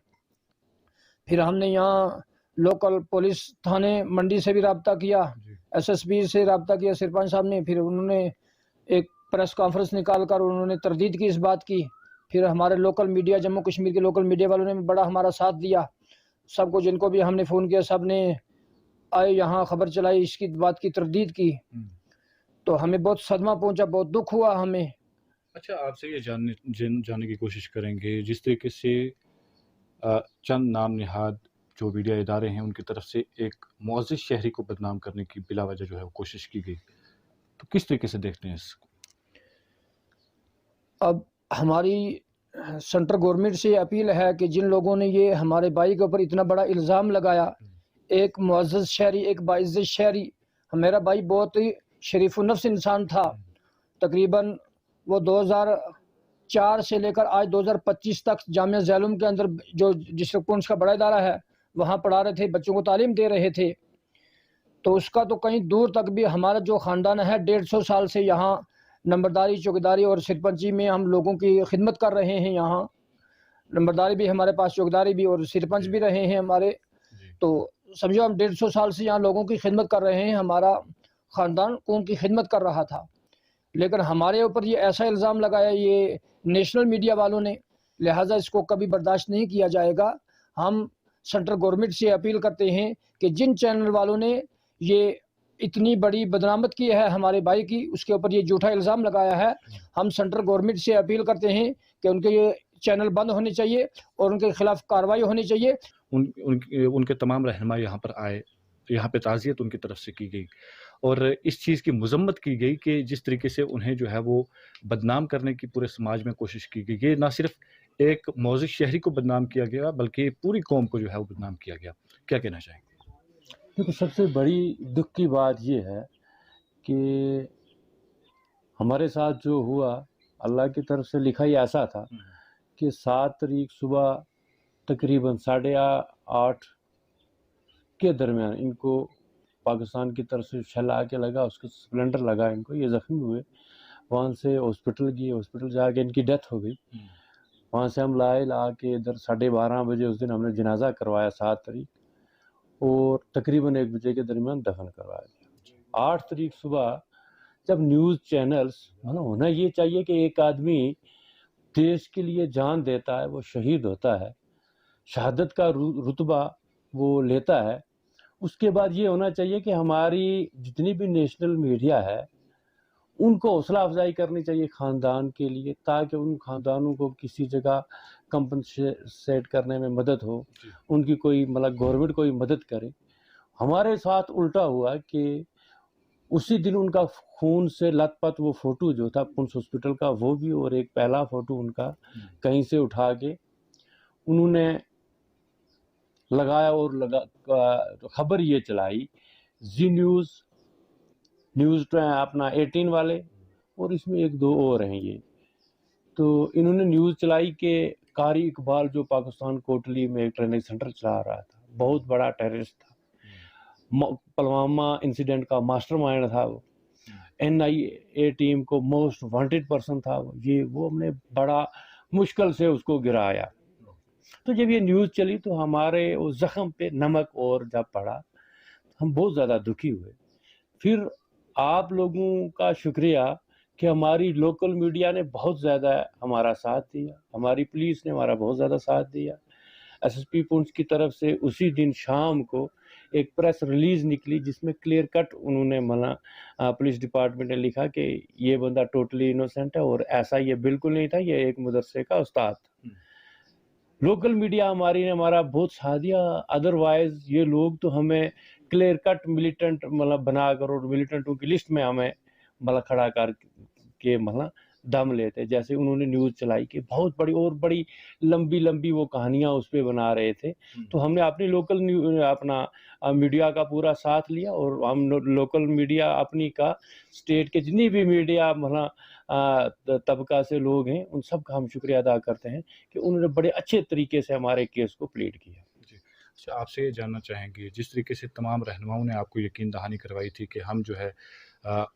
Speaker 7: फिर हमने यहाँ लोकल पुलिस थाने मंडी से भी रब्ता किया, SSP से रब्ता किया सरपंच साहब ने। फिर उन्होंने एक प्रेस कॉन्फ्रेंस निकाल कर उन्होंने तरदीद की इस बात की। फिर हमारे लोकल मीडिया, जम्मू कश्मीर के लोकल मीडिया वालों ने बड़ा हमारा साथ दिया। सबको जिनको भी हमने फ़ोन किया, सब ने आए यहाँ, ख़बर चलाई, इसकी बात की तरदीद की। तो हमें बहुत सदमा पहुंचा, बहुत दुख हुआ हमें।
Speaker 8: अच्छा, आपसे ये जानने की कोशिश करेंगे, जिस तरीके से चंद नाम निहाद जो मीडिया इदारे हैं उनकी तरफ से एक मुअज़्ज़िज़ शहरी को बदनाम करने की बिला वजह जो है वो कोशिश की गई, तो किस तरीके से देखते हैं इसको?
Speaker 7: अब हमारी सेंट्रल गवर्नमेंट से अपील है कि जिन लोगों ने ये हमारे भाई के ऊपर इतना बड़ा इल्ज़ाम लगाया, एक मुअज़्ज़िज़ शहरी, एक बाइज़्ज़त शहरी, मेरा भाई बहुत ही शरीफ़ुन्नफ्स इंसान था। तकरीबन वो 2004 से लेकर आज 2025 तक जामिया ज़ैलूम के अंदर जो डिस्ट्रिक्ट पुंछ का बड़ा इदारा है वहाँ पढ़ा रहे थे, बच्चों को तालीम दे रहे थे। तो उसका तो कहीं दूर तक भी हमारा जो ख़ानदान है 150 साल से यहाँ नंबरदारी, चौकीदारी और सरपंची में हम लोगों की खिदमत कर रहे हैं। यहाँ नंबरदारी भी हमारे पास, चौकीदारी भी और सरपंच भी रहे हैं हमारे। तो समझो हम 150 साल से यहाँ लोगों की खिदमत कर रहे हैं, हमारा ख़ानदान कौम की खिदमत कर रहा था। लेकिन हमारे ऊपर ये ऐसा इल्ज़ाम लगाया ये नेशनल मीडिया वालों ने, लिहाजा इसको कभी बर्दाश्त नहीं किया जाएगा। हम सेंट्रल गवर्नमेंट से अपील करते हैं कि जिन चैनल वालों ने ये इतनी बड़ी बदनामत की है हमारे भाई की, उसके ऊपर ये झूठा इल्ज़ाम लगाया है, हम सेंट्रल गवर्नमेंट से अपील करते हैं कि उनके ये चैनल बंद होने चाहिए और उनके खिलाफ कार्रवाई होनी चाहिए।
Speaker 8: उनके तमाम रहनुमा यहाँ पर आए, यहाँ पे ताज़ियत उनकी तरफ से की गई और इस चीज़ की मज़म्मत की गई कि जिस तरीके से उन्हें जो है वो बदनाम करने की पूरे समाज में कोशिश की गई। ये ना सिर्फ एक मौजूद शहरी को बदनाम किया गया बल्कि पूरी कौम को जो है वो बदनाम किया गया। क्या कहना चाहेंगे?
Speaker 9: देखो, सबसे बड़ी दुख की बात ये है कि हमारे साथ जो हुआ, अल्लाह की तरफ से लिखा ही ऐसा था कि 7 तारीख सुबह तकरीबन 8:30 के दरमियान इनको पाकिस्तान की तरफ से शेल आके लगा, उसके स्प्लेंडर लगा इनको, ये ज़ख्मी हुए। वहाँ से हॉस्पिटल गए, हॉस्पिटल जाके इनकी डेथ हो गई। वहाँ से हम ला के इधर 12:30 बजे उस दिन हमने जनाजा करवाया 7 तारीख, और तकरीबन 1 बजे के दरमियान दफन करवाया गया। 8 तारीख सुबह जब न्यूज़ चैनल्स, मतलब होना ये चाहिए कि एक आदमी देश के लिए जान देता है, वो शहीद होता है, शहादत का रुतबा वो लेता है, उसके बाद ये होना चाहिए कि हमारी जितनी भी नेशनल मीडिया है उनको हौसला अफजाई करनी चाहिए ख़ानदान के लिए, ताकि उन ख़ानदानों को किसी जगह कंपनसेट करने में मदद हो, उनकी कोई मतलब गवर्नमेंट कोई मदद करे। हमारे साथ उल्टा हुआ कि उसी दिन उनका खून से लथपथ वो फ़ोटो जो था पुंछ हॉस्पिटल का, वो भी, और एक पहला फ़ोटो उनका कहीं से उठा के उन्होंने लगाया और खबर ये चलाई जी न्यूज़ अपना 18 वाले, और इसमें 1-2 और हैं ये। तो इन्होंने न्यूज़ चलाई कि कारी इकबाल जो पाकिस्तान कोटली में एक ट्रेनिंग सेंटर चला रहा था, बहुत बड़ा टेररिस्ट था, पुलवामा इंसिडेंट का मास्टरमाइंड था वो, NIA टीम को मोस्ट वांटेड पर्सन था वो हमने बड़ा मुश्किल से उसको गिराया। तो जब ये न्यूज़ चली तो हमारे उस ज़ख्म पे नमक और जब पड़ा, हम बहुत ज़्यादा दुखी हुए। फिर आप लोगों का शुक्रिया कि हमारी लोकल मीडिया ने बहुत ज़्यादा हमारा साथ दिया, हमारी पुलिस ने हमारा बहुत ज़्यादा साथ दिया। SSP पुंछ की तरफ से उसी दिन शाम को एक प्रेस रिलीज़ निकली जिसमें क्लियर कट उन्होंने पुलिस डिपार्टमेंट ने लिखा कि ये बंदा टोटली इनोसेंट है, और ऐसा ये बिल्कुल नहीं था, ये एक मदरसे का उस्ताद था। लोकल मीडिया हमारी ने हमारा बहुत साथ दिया, अदरवाइज ये लोग तो हमें क्लियर कट मिलिटेंट बनाकर और मिलिटेंटों की लिस्ट में हमें खड़ा कर के दम लेते। जैसे उन्होंने न्यूज़ चलाई कि बहुत बड़ी लंबी वो कहानियाँ उस पर बना रहे थे, तो हमने अपनी लोकल अपना मीडिया का पूरा साथ लिया, और हम लोकल मीडिया अपनी का स्टेट के जितनी भी मीडिया तबका से लोग हैं उन सब का हम शुक्रिया अदा करते हैं कि उन्होंने बड़े अच्छे तरीके से हमारे केस को प्लीड किया।
Speaker 8: अच्छा, आपसे ये जानना चाहेंगे, जिस तरीके से तमाम रहनुमाओं ने आपको यकीन दहानी करवाई थी कि हम जो है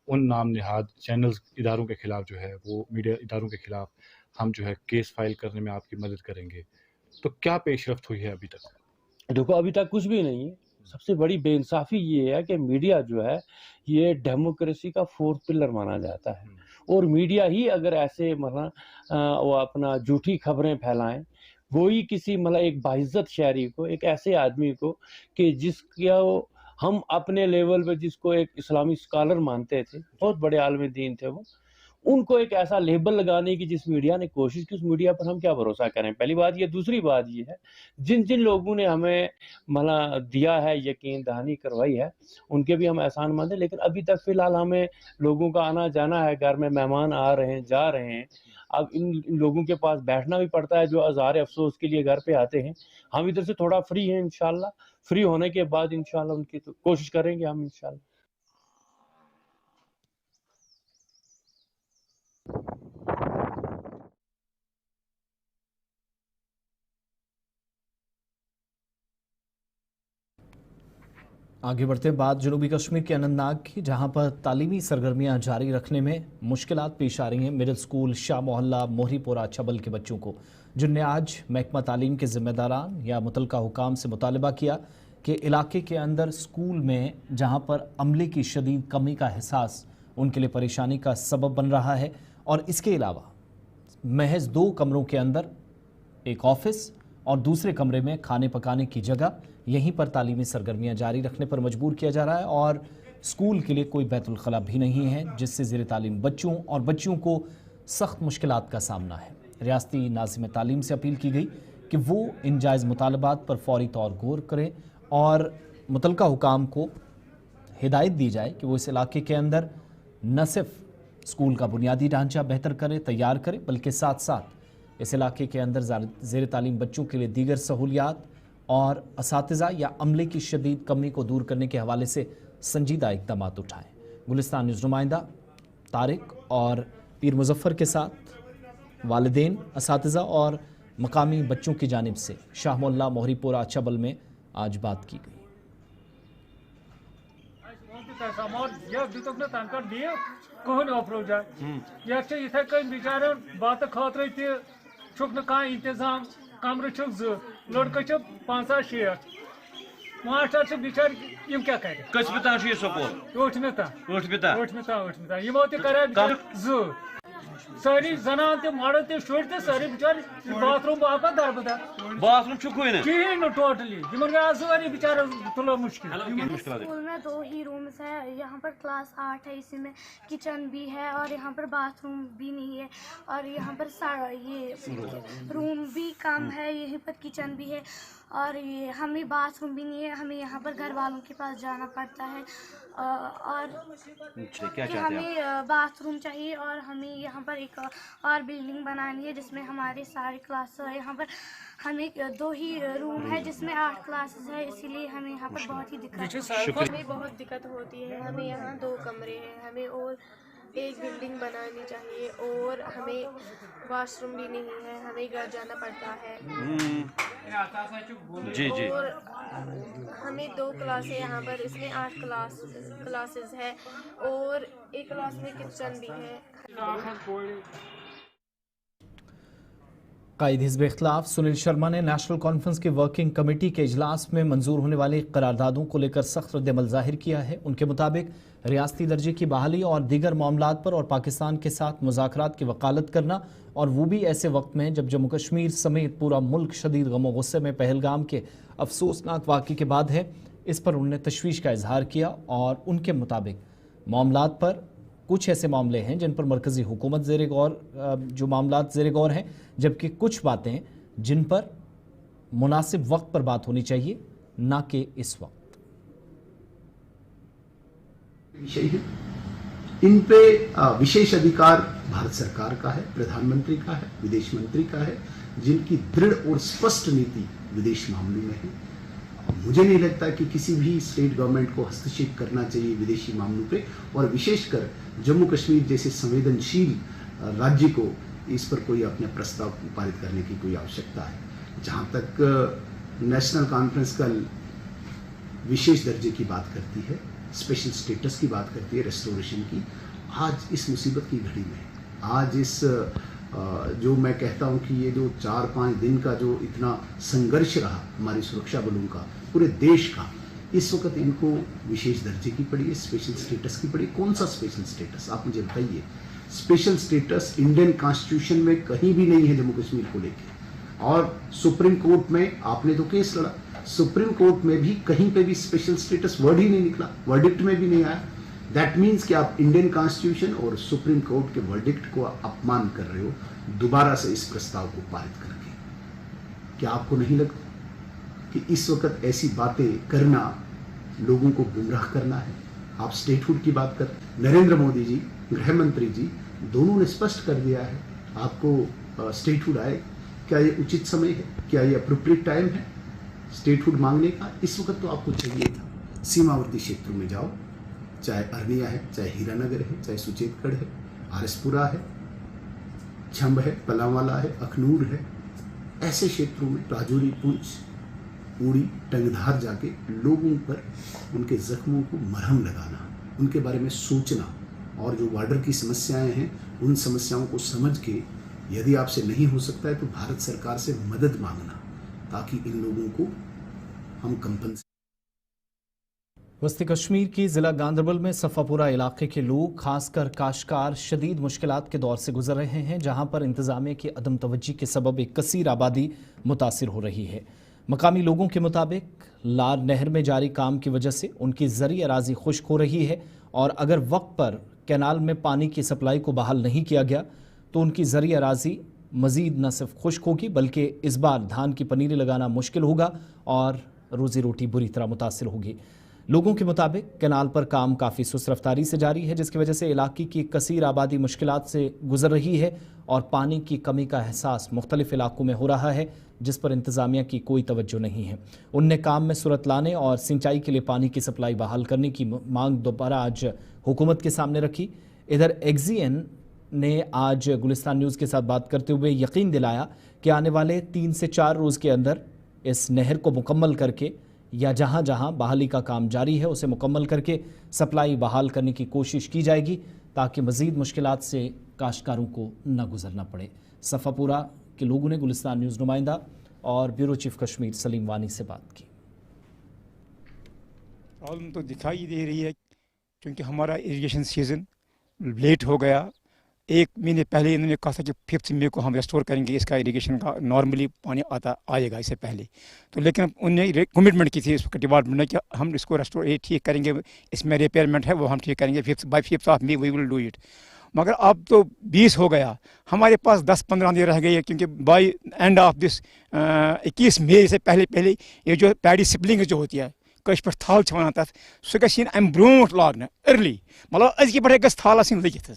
Speaker 8: उन नाम निहाद चैनल्स इदारों के ख़िलाफ़ जो है वो मीडिया इदारों के ख़िलाफ़ हम जो है केस फाइल करने में आपकी मदद करेंगे, तो क्या पेशरफ्त हुई है अभी तक?
Speaker 9: देखो, अभी तक कुछ भी नहीं है। सबसे बड़ी बेइंसाफ़ी ये है कि मीडिया जो है ये डेमोक्रेसी का 4th पिलर माना जाता है, और मीडिया ही अगर ऐसे वो अपना झूठी खबरें फैलाएं, वो ही किसी एक बाइज्जत शहरी को, एक ऐसे आदमी को कि जिसका हम अपने लेवल पे जिसको एक इस्लामी स्कॉलर मानते थे, बहुत बड़े आलिम दीन थे वो, उनको एक ऐसा लेबल लगाने की जिस मीडिया ने कोशिश की, उस मीडिया पर हम क्या भरोसा करें? पहली बात ये। दूसरी बात ये है, जिन लोगों ने हमें दिया है, यकीन दहानी करवाई है, उनके भी हम एहसान मानते हैं, लेकिन अभी तक फ़िलहाल हमें लोगों का आना जाना है, घर में मेहमान आ रहे हैं, जा रहे हैं। अब इन लोगों के पास बैठना भी पड़ता है जो अज़हार अफसोस के लिए घर पे आते हैं। हम इधर से थोड़ा फ्री हैं इंशाल्लाह, फ्री होने के बाद इंशाल्लाह उनकी तो कोशिश करेंगे हम इंशाल्लाह।
Speaker 1: आगे बढ़ते बाद जुनूबी कश्मीर के अनंतनाग की, जहां पर तालीमी सरगर्मियां जारी रखने में मुश्किलात पेश आ रही हैं मिडिल स्कूल शाह मोहल्ला मोहरीपोरा छबल के बच्चों को, जिनने आज महकमा तालीम के ज़िम्मेदारान या मुतलका हुकाम से मुतालबा किया कि इलाके के अंदर स्कूल में जहां पर अमले की शदीद कमी का एहसास उनके लिए परेशानी का सबब बन रहा है, और इसके अलावा महज 2 कमरों के अंदर एक ऑफिस और दूसरे कमरे में खाने पकाने की जगह, यहीं पर तालीमी सरगर्मियां जारी रखने पर मजबूर किया जा रहा है, और स्कूल के लिए कोई बैतुल खला भी नहीं है, जिससे ज़ेर तालीम बच्चों और बच्चियों को सख्त मुश्किलात का सामना है। रियासती नाज़िम तालीम से अपील की गई कि वो इन जायज़ मुतालबात पर फौरी तौर गौर करें और मुतलका हुकाम को हिदायत दी जाए कि वो इस इलाके के अंदर न सिर्फ स्कूल का बुनियादी ढांचा बेहतर करे, तैयार करे, बल्कि साथ साथ इस इलाके के अंदर ज़ेर तालीम बच्चों के लिए दीगर सहूलियात और असातिज़ा या अमले की शदीद कमी को दूर करने के हवाले से संजीदा इक़दाम उठाएँ। गुलिस्तान न्यूज़ नुमाइंदा तारिक और पीर मुजफ्फर के साथ वालिदैन, असातिज़ा और मकामी बच्चों की जानिब से शाह मोल्ला मोहरीपुरा चबल में आज बात की गई।
Speaker 10: इंतजाम कमर लड़का 5-6 मास्टर बिचार यम क्या करे यमो कर सारी जनान ते मर्द ते शुर ते सारी बिचार बाथरूम बापा दरबदर बाथरूम कहीं टोटली सारी बिचार तुलो मुश्किल।
Speaker 11: स्कूल में 2 ही रूम्स है, यहाँ पर क्लास 8 है, इसी में किचन भी है और यहाँ पर बाथरूम भी नहीं है और यहाँ पर ये रूम भी कम है, यहीं पर किचन भी है और ये हमें बाथरूम भी नहीं है, हमें यहाँ पर घर वालों के पास जाना पड़ता है और हमें बाथरूम चाहिए और हमें यहाँ पर एक और बिल्डिंग बनानी है जिसमें हमारे सारे क्लास है। यहाँ पर हमें 2 ही रूम है जिसमें 8 क्लासेस है, इसीलिए हमें यहाँ पर बहुत ही हमें बहुत दिक्कत होती है। हमें यहाँ 2 कमरे हैं, हमें और एक बिल्डिंग बनानी चाहिए और हमें वॉशरूम भी नहीं है, हमें घर जाना पड़ता है। जी जी। और हमें 2 क्लासें यहाँ पर, इसमें 8 क्लासेस है और एक क्लास में किचन भी है।
Speaker 1: कायद हिज़्ब इख्तिलाफ सुनील शर्मा ने नेशनल कॉन्फ्रेंस की वर्किंग कमेटी के इजलास में मंजूर होने वाली करारदादों को लेकर सख्त रद्द-ए-अमल जाहिर किया है। उनके मुताबिक रियासती दर्जे की बहाली और दीगर मामलात पर और पाकिस्तान के साथ मुज़ाकरात की वकालत करना, और वो भी ऐसे वक्त में जब जम्मू कश्मीर समेत पूरा मुल्क शदीद गम व गुस्से में पहलगाम के अफसोसनाक वाक़े के बाद है, इस पर उन्होंने तशवीश का इजहार किया। और उनके मुताबिक मामलात पर कुछ ऐसे मामले हैं जिन पर मरकज़ी हुकूमत ज़ेर गौर, जो मामलात ज़ेर गौर हैं, जबकि कुछ बातें जिन पर मुनासिब वक्त पर बात होनी चाहिए, ना कि इस वक्त।
Speaker 12: विषय है, इन पे विशेष अधिकार भारत सरकार का है, प्रधानमंत्री का है, विदेश मंत्री का है, जिनकी दृढ़ और स्पष्ट नीति विदेश मामलों में है। मुझे नहीं लगता कि किसी भी स्टेट गवर्नमेंट को हस्तक्षेप करना चाहिए विदेशी मामलों पे, और विशेषकर जम्मू कश्मीर जैसे संवेदनशील राज्य को इस पर कोई अपने प्रस्ताव पारित करने की कोई आवश्यकता है। जहाँ तक नेशनल कॉन्फ्रेंस का विशेष दर्जे की बात करती है, स्पेशल स्टेटस की बात करती है, रेस्टोरेशन की, आज इस मुसीबत की घड़ी में, आज इस जो मैं कहता हूं कि ये जो 4-5 दिन का जो इतना संघर्ष रहा हमारी सुरक्षा बलों का, पूरे देश का, इस वक्त इनको विशेष दर्जे की पड़ी है, स्पेशल स्टेटस की पड़ी। कौन सा स्पेशल स्टेटस, आप मुझे बताइए। स्पेशल स्टेटस इंडियन कॉन्स्टिट्यूशन में कहीं भी नहीं है जम्मू कश्मीर को लेकर, और सुप्रीम कोर्ट में आपने तो केस लड़ा, सुप्रीम कोर्ट में भी कहीं पे भी स्पेशल स्टेटस वर्ड ही नहीं निकला, वर्डिक्ट में भी नहीं आया। दैट मीन्स कि आप इंडियन कॉन्स्टिट्यूशन और सुप्रीम कोर्ट के वर्डिक्ट को अपमान कर रहे हो दोबारा से इस प्रस्ताव को पारित करके। क्या आपको नहीं लगता कि इस वक्त ऐसी बातें करना लोगों को गुमराह करना है? आप स्टेटहुड की बात कर, नरेंद्र मोदी जी, गृह मंत्री जी, दोनों ने स्पष्ट कर दिया है आपको स्टेटहुड आए। क्या ये उचित समय है? क्या ये अप्रोप्रिएट टाइम है स्टेटहुड मांगने का? इस वक्त तो आपको चाहिए था। सीमावर्ती क्षेत्रों में जाओ, चाहे अरनिया है, चाहे हीरानगर है, चाहे सुचेतगढ़ है, आरएसपुरा है, छंब है, पलावाला है, अखनूर है, ऐसे क्षेत्रों में राजौरी, पुंछ, उड़ी, टंगधार जाके लोगों पर उनके जख्मों को मरहम लगाना, उनके बारे में सोचना, और जो बॉर्डर की समस्याएं हैं उन समस्याओं को समझ के यदि आपसे नहीं हो सकता है तो भारत सरकार से मदद मांगना, ताकि इन लोगों को हम कंपनसेट।
Speaker 1: वस्ती कश्मीर की ज़िला गांदरबल में सफ़ापुरा इलाके के लोग, खासकर काश्तकार, शदीद मुश्किलात के दौर से गुजर रहे हैं, जहां पर इंतज़ामिया की अदम तवज्जी के सबब एक कसीर आबादी मुतासिर हो रही है। मकामी लोगों के मुताबिक लार नहर में जारी काम की वजह से उनकी ज़री अराज़ी खुश्क हो रही है, और अगर वक्त पर कैनाल में पानी की सप्लाई को बहाल नहीं किया गया तो उनकी ज़री अराज़ी मज़ीद न सिर्फ खुश्क होगी बल्कि इस बार धान की पनीरी लगाना मुश्किल होगा और रोजी रोटी बुरी तरह मुतासिर होगी। लोगों के मुताबिक कैनाल पर काम काफ़ी सुस्त रफ्तारी से जारी है, जिसकी वजह से इलाके की कसीर आबादी मुश्किलात से गुजर रही है और पानी की कमी का एहसास मुख्तलिफ इलाकों में हो रहा है, जिस पर इंतज़ामिया की कोई तवज्जो नहीं है। उनने काम में सूरत लाने और सिंचाई के लिए पानी की सप्लाई बहाल करने की मांग दोबारा आज हुकूमत के सामने रखी। इधर एक्जीएन ने आज गुलिस्तान न्यूज़ के साथ बात करते हुए यकीन दिलाया कि आने वाले 3 से 4 रोज़ के अंदर इस नहर को मुकम्मल करके या जहां जहां बहाली का काम जारी है उसे मुकम्मल करके सप्लाई बहाल करने की कोशिश की जाएगी, ताकि मज़ीद मुश्किलात से काश्तकारों को न गुजरना पड़े। सफ़ापुरा के लोगों ने गुलिस्तान न्यूज़ नुमाइंदा और ब्यूरो चीफ कश्मीर सलीम वानी से बात की।
Speaker 13: प्रॉब्लम तो दिखाई दे रही है, क्योंकि हमारा इरिगेशन सीज़न लेट हो गया। 1 महीने पहले इन्होंने कहा था कि 5 मई को हम रेस्टोर करेंगे इसका इरिगेशन का, नॉर्मली पानी आएगा इससे पहले। तो लेकिन उन्हें कमिटमेंट की थी इस डिपार्टमेंट ने कि हम इसको रेस्टोर ठीक करेंगे, इसमें रिपेयरमेंट है वो हम ठीक करेंगे, by 5th of May we will do it. मगर अब तो 20 हो गया, हमारे पास 10-15 दिन रह गए, क्योंकि बाई एंड ऑफ दिस 21 मई से पहले ये जो पैडी सिपलिंग जो होती है कश पे थल वन तथ सह गम ब्रोट लागन अर्ली, मतलब अजक पे गस थल लगित।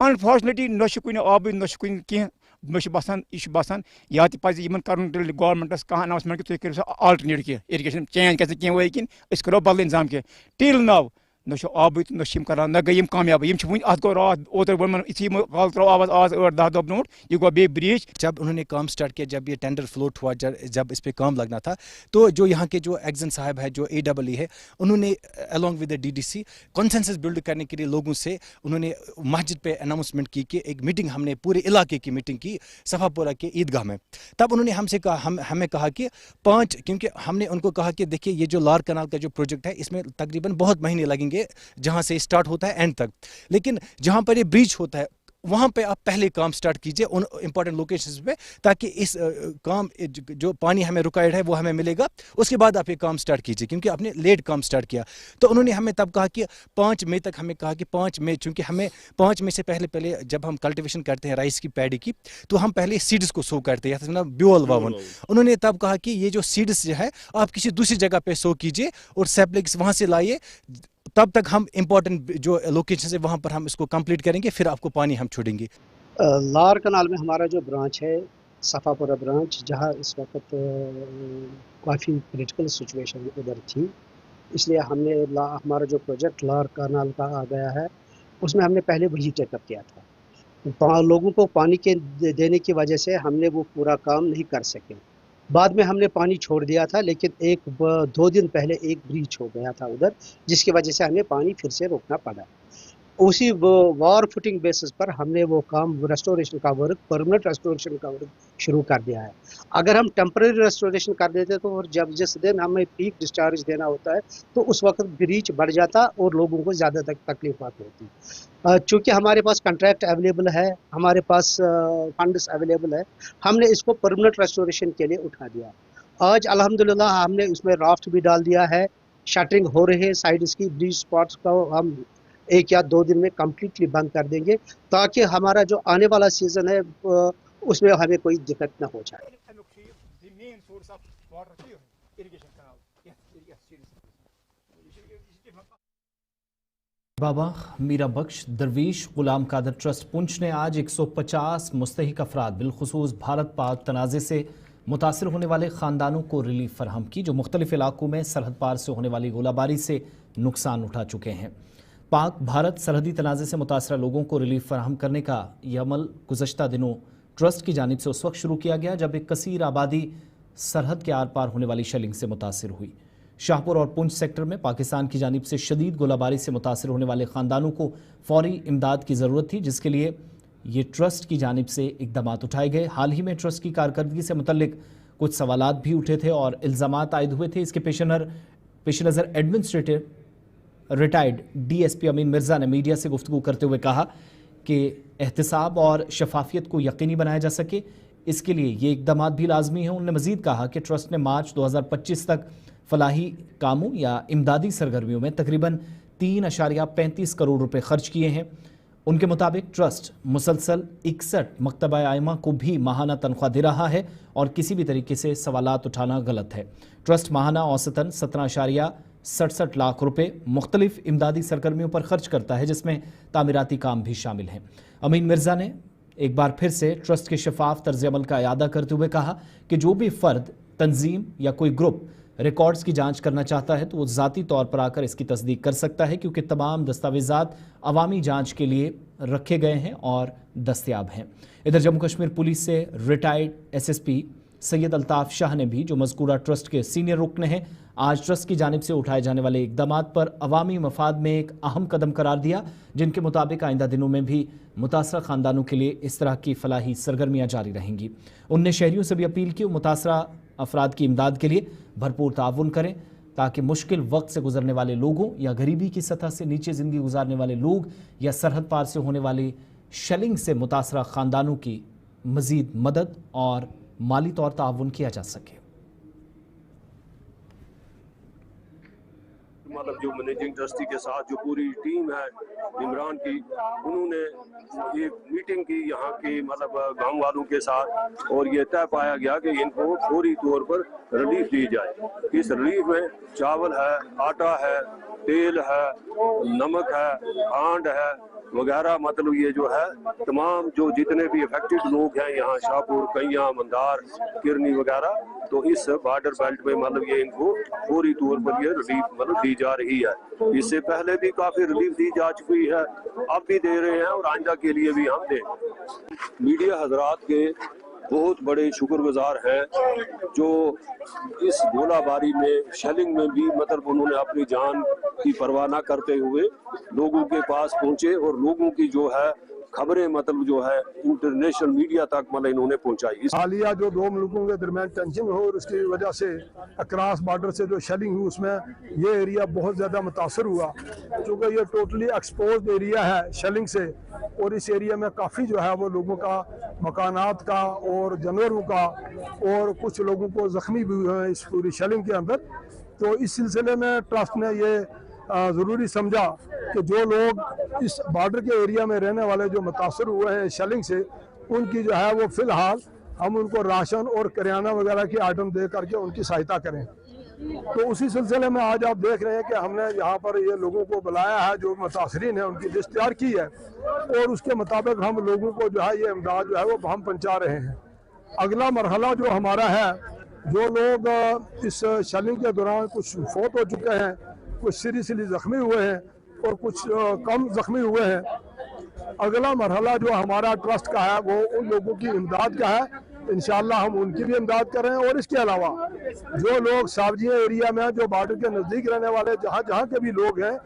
Speaker 13: अनफॉर्चुनेटली न कुन आब न कुन कह मे बसान या कर गवर्नमेंटस कह अनाउंसमेंट कि तुम करो आल्टरनेट कह इरिगेशन चेंज गि कह वो कि करो बदल इंतजाम कह टिल नाउ न आब न कर न गई कामयाब वो अत गो रात ओतर वो इसी कल त्रो आवाज आज 8-10 दो ब्रोट ये गो बे ब्रिज।
Speaker 14: जब उन्होंने काम स्टार्ट किया, जब ये टेंडर फ्लोट हुआ, जब इस पे काम लगना था, तो जो यहाँ के जो एक्जन साहब है जो AEE है, उन्होंने along with the DDC consensus build करने के लिए लोगों से उन्होंने मस्जिद पे अनाउंसमेंट की कि एक मीटिंग, हमने पूरे इलाके की मीटिंग की सफ़ापुरा के ईदगाह में। तब उन्होंने हमसे कहा, हमें कहा कि 5, क्योंकि हमने उनको कहा कि देखिए ये जो लार कनाल का जो प्रोजेक्ट है इसमें तकरीबन बहुत महीने लगेंगे जहां से स्टार्ट होता है एंड तक, लेकिन जहां पर ये ब्रिज होता है वहां पे आप पहले काम स्टार्ट कीजिए उन इंपॉर्टेंट लोकेशंस पे, ताकि इस काम जो पानी हमें रिक्वायर्ड है वो हमें मिलेगा, उसके बाद आप ये काम स्टार्ट कीजिए, क्योंकि आपने लेट काम स्टार्ट किया। तो उन्होंने हमें तब कहा कि 5 मई तक, हमें कहा कि 5 मई, चूंकि हमें 5 मई से पहले जब हम कल्टिवेशन करते हैं राइस की, पैडी की, तो हम पहले सीड्स को सो करते हैं, ब्योल वावन। उन्होंने तब कहा कि ये जो सीड्स जो है आप किसी दूसरी जगह पे सो कीजिए और सैपलिंग्स वहां से लाइए, तब तक हम इंपॉर्टेंट जो लोकेशन है वहां पर हम इसको कंप्लीट करेंगे, फिर आपको पानी हम छोड़ेंगे।
Speaker 15: लार कनाल में हमारा जो ब्रांच है सफ़ापुरा ब्रांच, जहां इस वक्त काफ़ी क्रिटिकल सिचुएशन उधर थी, इसलिए हमने हमारा जो प्रोजेक्ट लार कनाल का आ गया है उसमें हमने पहले वही टेकअप किया था। लोगों को पानी के देने की वजह से हमने वो पूरा काम नहीं कर सके। बाद में हमने पानी छोड़ दिया था, लेकिन 1-2 दिन पहले एक ब्रीच हो गया था उधर, जिसकी वजह से हमें पानी फिर से रोकना पड़ा। उसी वॉर फुटिंग बेसिस पर हमने वो काम रेस्टोरेशन का वर्क, परमानेंट रेस्टोरेशन का वर्क शुरू कर दिया है। अगर हम टेम्परेरी रेस्टोरेशन कर देते तो और जब जिस दिन हमें पीक डिस्चार्ज देना होता है तो उस वक्त ब्रीच बढ़ जाता और लोगों को ज़्यादा तकलीफ होती। चूँकि हमारे पास कॉन्ट्रैक्ट अवेलेबल है, हमारे पास फंड्स अवेलेबल है, हमने इसको परमानेंट रेस्टोरेशन के लिए उठा दिया। आज अल्हम्दुलिल्लाह हमने उसमें राफ्ट भी डाल दिया है, शटरिंग हो रही है, साइड इसकी ब्रीच स्पॉट्स को हम 1 या 2 दिन में कम्प्लीटली बंद कर देंगे, ताकि हमारा जो आने वाला सीज़न है उसमें हमें कोई दिक्कत न हो जाए।
Speaker 1: बाबा मीरा बख्श दरवीश गुलाम कादर ट्रस्ट पुंछ ने आज 150 मुस्तहिक अफराद बिलखुसूस भारत पाक तनाज़े से मुतासर होने वाले ख़ानदानों को रिलीफ फराहम की, जो मुख्तलिफ इलाकों में सरहद पार से होने वाली गोलाबारी से नुकसान उठा चुके हैं। पाक भारत सरहदी तनाज़े से मुतासर लोगों को रिलीफ फराहम करने का यह अमल गुज़श्ता दिनों ट्रस्ट की जानिब से उस वक्त शुरू किया गया जब एक कसीर आबादी सरहद के आर पार होने वाली शेलिंग से मुतासर हुई। शाहपुर और पुंछ सेक्टर में पाकिस्तान की जानिब से शदीद गोलाबारी से मुतासर होने वाले ख़ानदानों को फौरी इमदाद की ज़रूरत थी, जिसके लिए ये ट्रस्ट की जानिब से इक़दामात उठाए गए। हाल ही में ट्रस्ट की कारकर्दगी से मुतल्लिक कुछ सवालात भी उठे थे और इल्ज़ामात आयद हुए थे। इसके पेश नज़र एडमिनिस्ट्रेटिव रिटायर्ड DSP अमीन मिर्ज़ा ने मीडिया से गुफ्तगू करते हुए कहा कि एहतसाब और शफाफियत को यकीनी बनाया जा सके, इसके लिए ये इक़दामात भी लाजमी हैं। उन्होंने मज़ीद कहा कि ट्रस्ट ने मार्च 2025 तक फलाही कामों या इमदादी सरगर्मियों में तकरीबन 3.35 करोड़ रुपए खर्च किए हैं। उनके मुताबिक ट्रस्ट मुसलसल 61 मकतबा आइमा को भी माहाना तनख्वाह दे रहा है और किसी भी तरीके से सवालात उठाना गलत है। ट्रस्ट माहाना औसतन 17.67 लाख रुपए मुख्तलिफ इमदादी सरगर्मियों पर खर्च करता है, जिसमें तामीराती काम भी शामिल हैं। अमीन मिर्जा ने एक बार फिर से ट्रस्ट के शफाफ तर्ज अमल का इयादा करते हुए कहा कि जो भी फर्द, तंजीम या कोई ग्रुप रिकॉर्ड्स की जांच करना चाहता है तो वो ज़ाती तौर पर आकर इसकी तस्दीक कर सकता है, क्योंकि तमाम दस्तावेज़ात अवामी जांच के लिए रखे गए हैं और दस्तयाब हैं। इधर जम्मू कश्मीर पुलिस से रिटायर्ड SSP सैयद अल्ताफ़ शाह ने भी, जो मज़कूरा ट्रस्ट के सीनियर रुकन हैं, आज ट्रस्ट की जानिब से उठाए जाने वाले इक़दामात पर अवामी मफाद में एक अहम कदम करार दिया, जिनके मुताबिक आइंदा दिनों में भी मुतासरा ख़ानदानों के लिए इस तरह की फलाही सरगर्मियाँ जारी रहेंगी। उनने शहरियों से भी अपील की मुतासरा अफराद की इमदाद के लिए भरपूर ताउन करें, ताकि मुश्किल वक्त से गुजरने वाले लोगों या गरीबी की सतह से नीचे ज़िंदगी गुजारने वाले लोग या सरहद पार से होने वाली शेलिंग से मुतासरा ख़ानदानों की मज़ीद मदद और माली तौर ताउन किया जा सके।
Speaker 16: मतलब जो मैनेजिंग ट्रस्टी के साथ जो पूरी टीम है इमरान की, उन्होंने एक मीटिंग की यहाँ की मतलब गांव वालों के साथ, और ये तय पाया गया कि इनको फौरी तौर पर रिलीफ दी जाए। इस रिलीफ में चावल है, आटा है, तेल है, नमक है, खांड है वगैरह, मतलब ये जो है तमाम जो जितने भी अफेक्टेड लोग हैं यहाँ शाहपुर, कैया, मंदार, किरनी वगैरह, तो इस बॉर्डर बेल्ट में मतलब ये इनको फौरी तौर पर ये रिलीफ मतलब दी जा रही है। इससे पहले भी काफी रिलीफ दी जा चुकी है, अब भी दे रहे हैं और आइंदा के लिए भी हम दें। मीडिया हजरात के बहुत बड़े शुक्रगुजार हैं जो इस गोलाबारी में, शेलिंग में भी मतलब उन्होंने अपनी जान की परवाह न करते हुए लोगों के पास पहुंचे और लोगों की जो है खबरें मतलब जो है इंटरनेशनल मीडिया तक मतलब इन्होंने पहुंचाई।
Speaker 17: हालिया जो दो मुल्कों के दरमियान टेंशन हो और उसकी वजह से अक्रॉस बॉर्डर से जो शेलिंग हुई, उसमें ये एरिया बहुत ज़्यादा मुतासर हुआ, क्योंकि ये टोटली एक्सपोज एरिया है शेलिंग से, और इस एरिया में काफ़ी जो है वो लोगों का, मकानात का और जानवरों का, और कुछ लोगों को ज़ख्मी भी हुए हैं इस पूरी शेलिंग के अंदर। तो इस सिलसिले में ट्रस्ट ने ये ज़रूरी समझा कि जो लोग इस बॉर्डर के एरिया में रहने वाले जो मुतासर हुए हैं शेलिंग से, उनकी जो है वो फ़िलहाल हम उनको राशन और करियाना वगैरह के आइटम दे करके उनकी सहायता करें। तो उसी सिलसिले में आज आप देख रहे हैं कि हमने यहाँ पर ये लोगों को बुलाया है, जो मुतासरीन है उनकी लिस्ट तैयार की है, और उसके मुताबिक हम लोगों को जो है ये इमदाद जो है वो हम पहुँचा रहे हैं। अगला मरहला जो हमारा है, जो लोग इस शेलिंग के दौरान कुछ फौत हो चुके हैं, कुछ सीरियसली ज़ख्मी हुए हैं और कुछ कम ज़ख्मी हुए हैं, अगला मरहला जो हमारा ट्रस्ट का है वो उन लोगों की इमदाद का है। इंशाअल्लाह हम उनकी भी इमदाद करें, और इसके अलावा जो लोग सावजिया एरिया में, जो बॉर्डर के नज़दीक रहने वाले जहाँ के भी लोग हैं,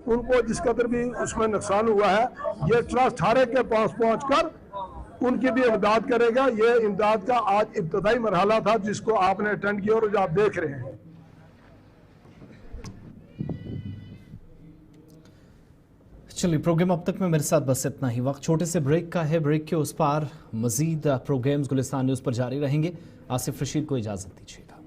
Speaker 17: उनको जिस कदर भी उसमें नुकसान हुआ है, ये ट्रस्ट हर एक के पास पहुँच कर उनकी भी इमदाद करेगा। ये इमदाद का आज इब्तदाई मरहला था जिसको आपने अटेंड किया और जो आप देख रहे हैं।
Speaker 1: चलिए, प्रोग्राम अब तक में मेरे साथ बस इतना ही। वक्त छोटे से ब्रेक का है, ब्रेक के उस पार मजीद प्रोग्राम्स गुलिस्तान न्यूज़ पर जारी रहेंगे। आसिफ रशीद को इजाज़त दीजिएगा।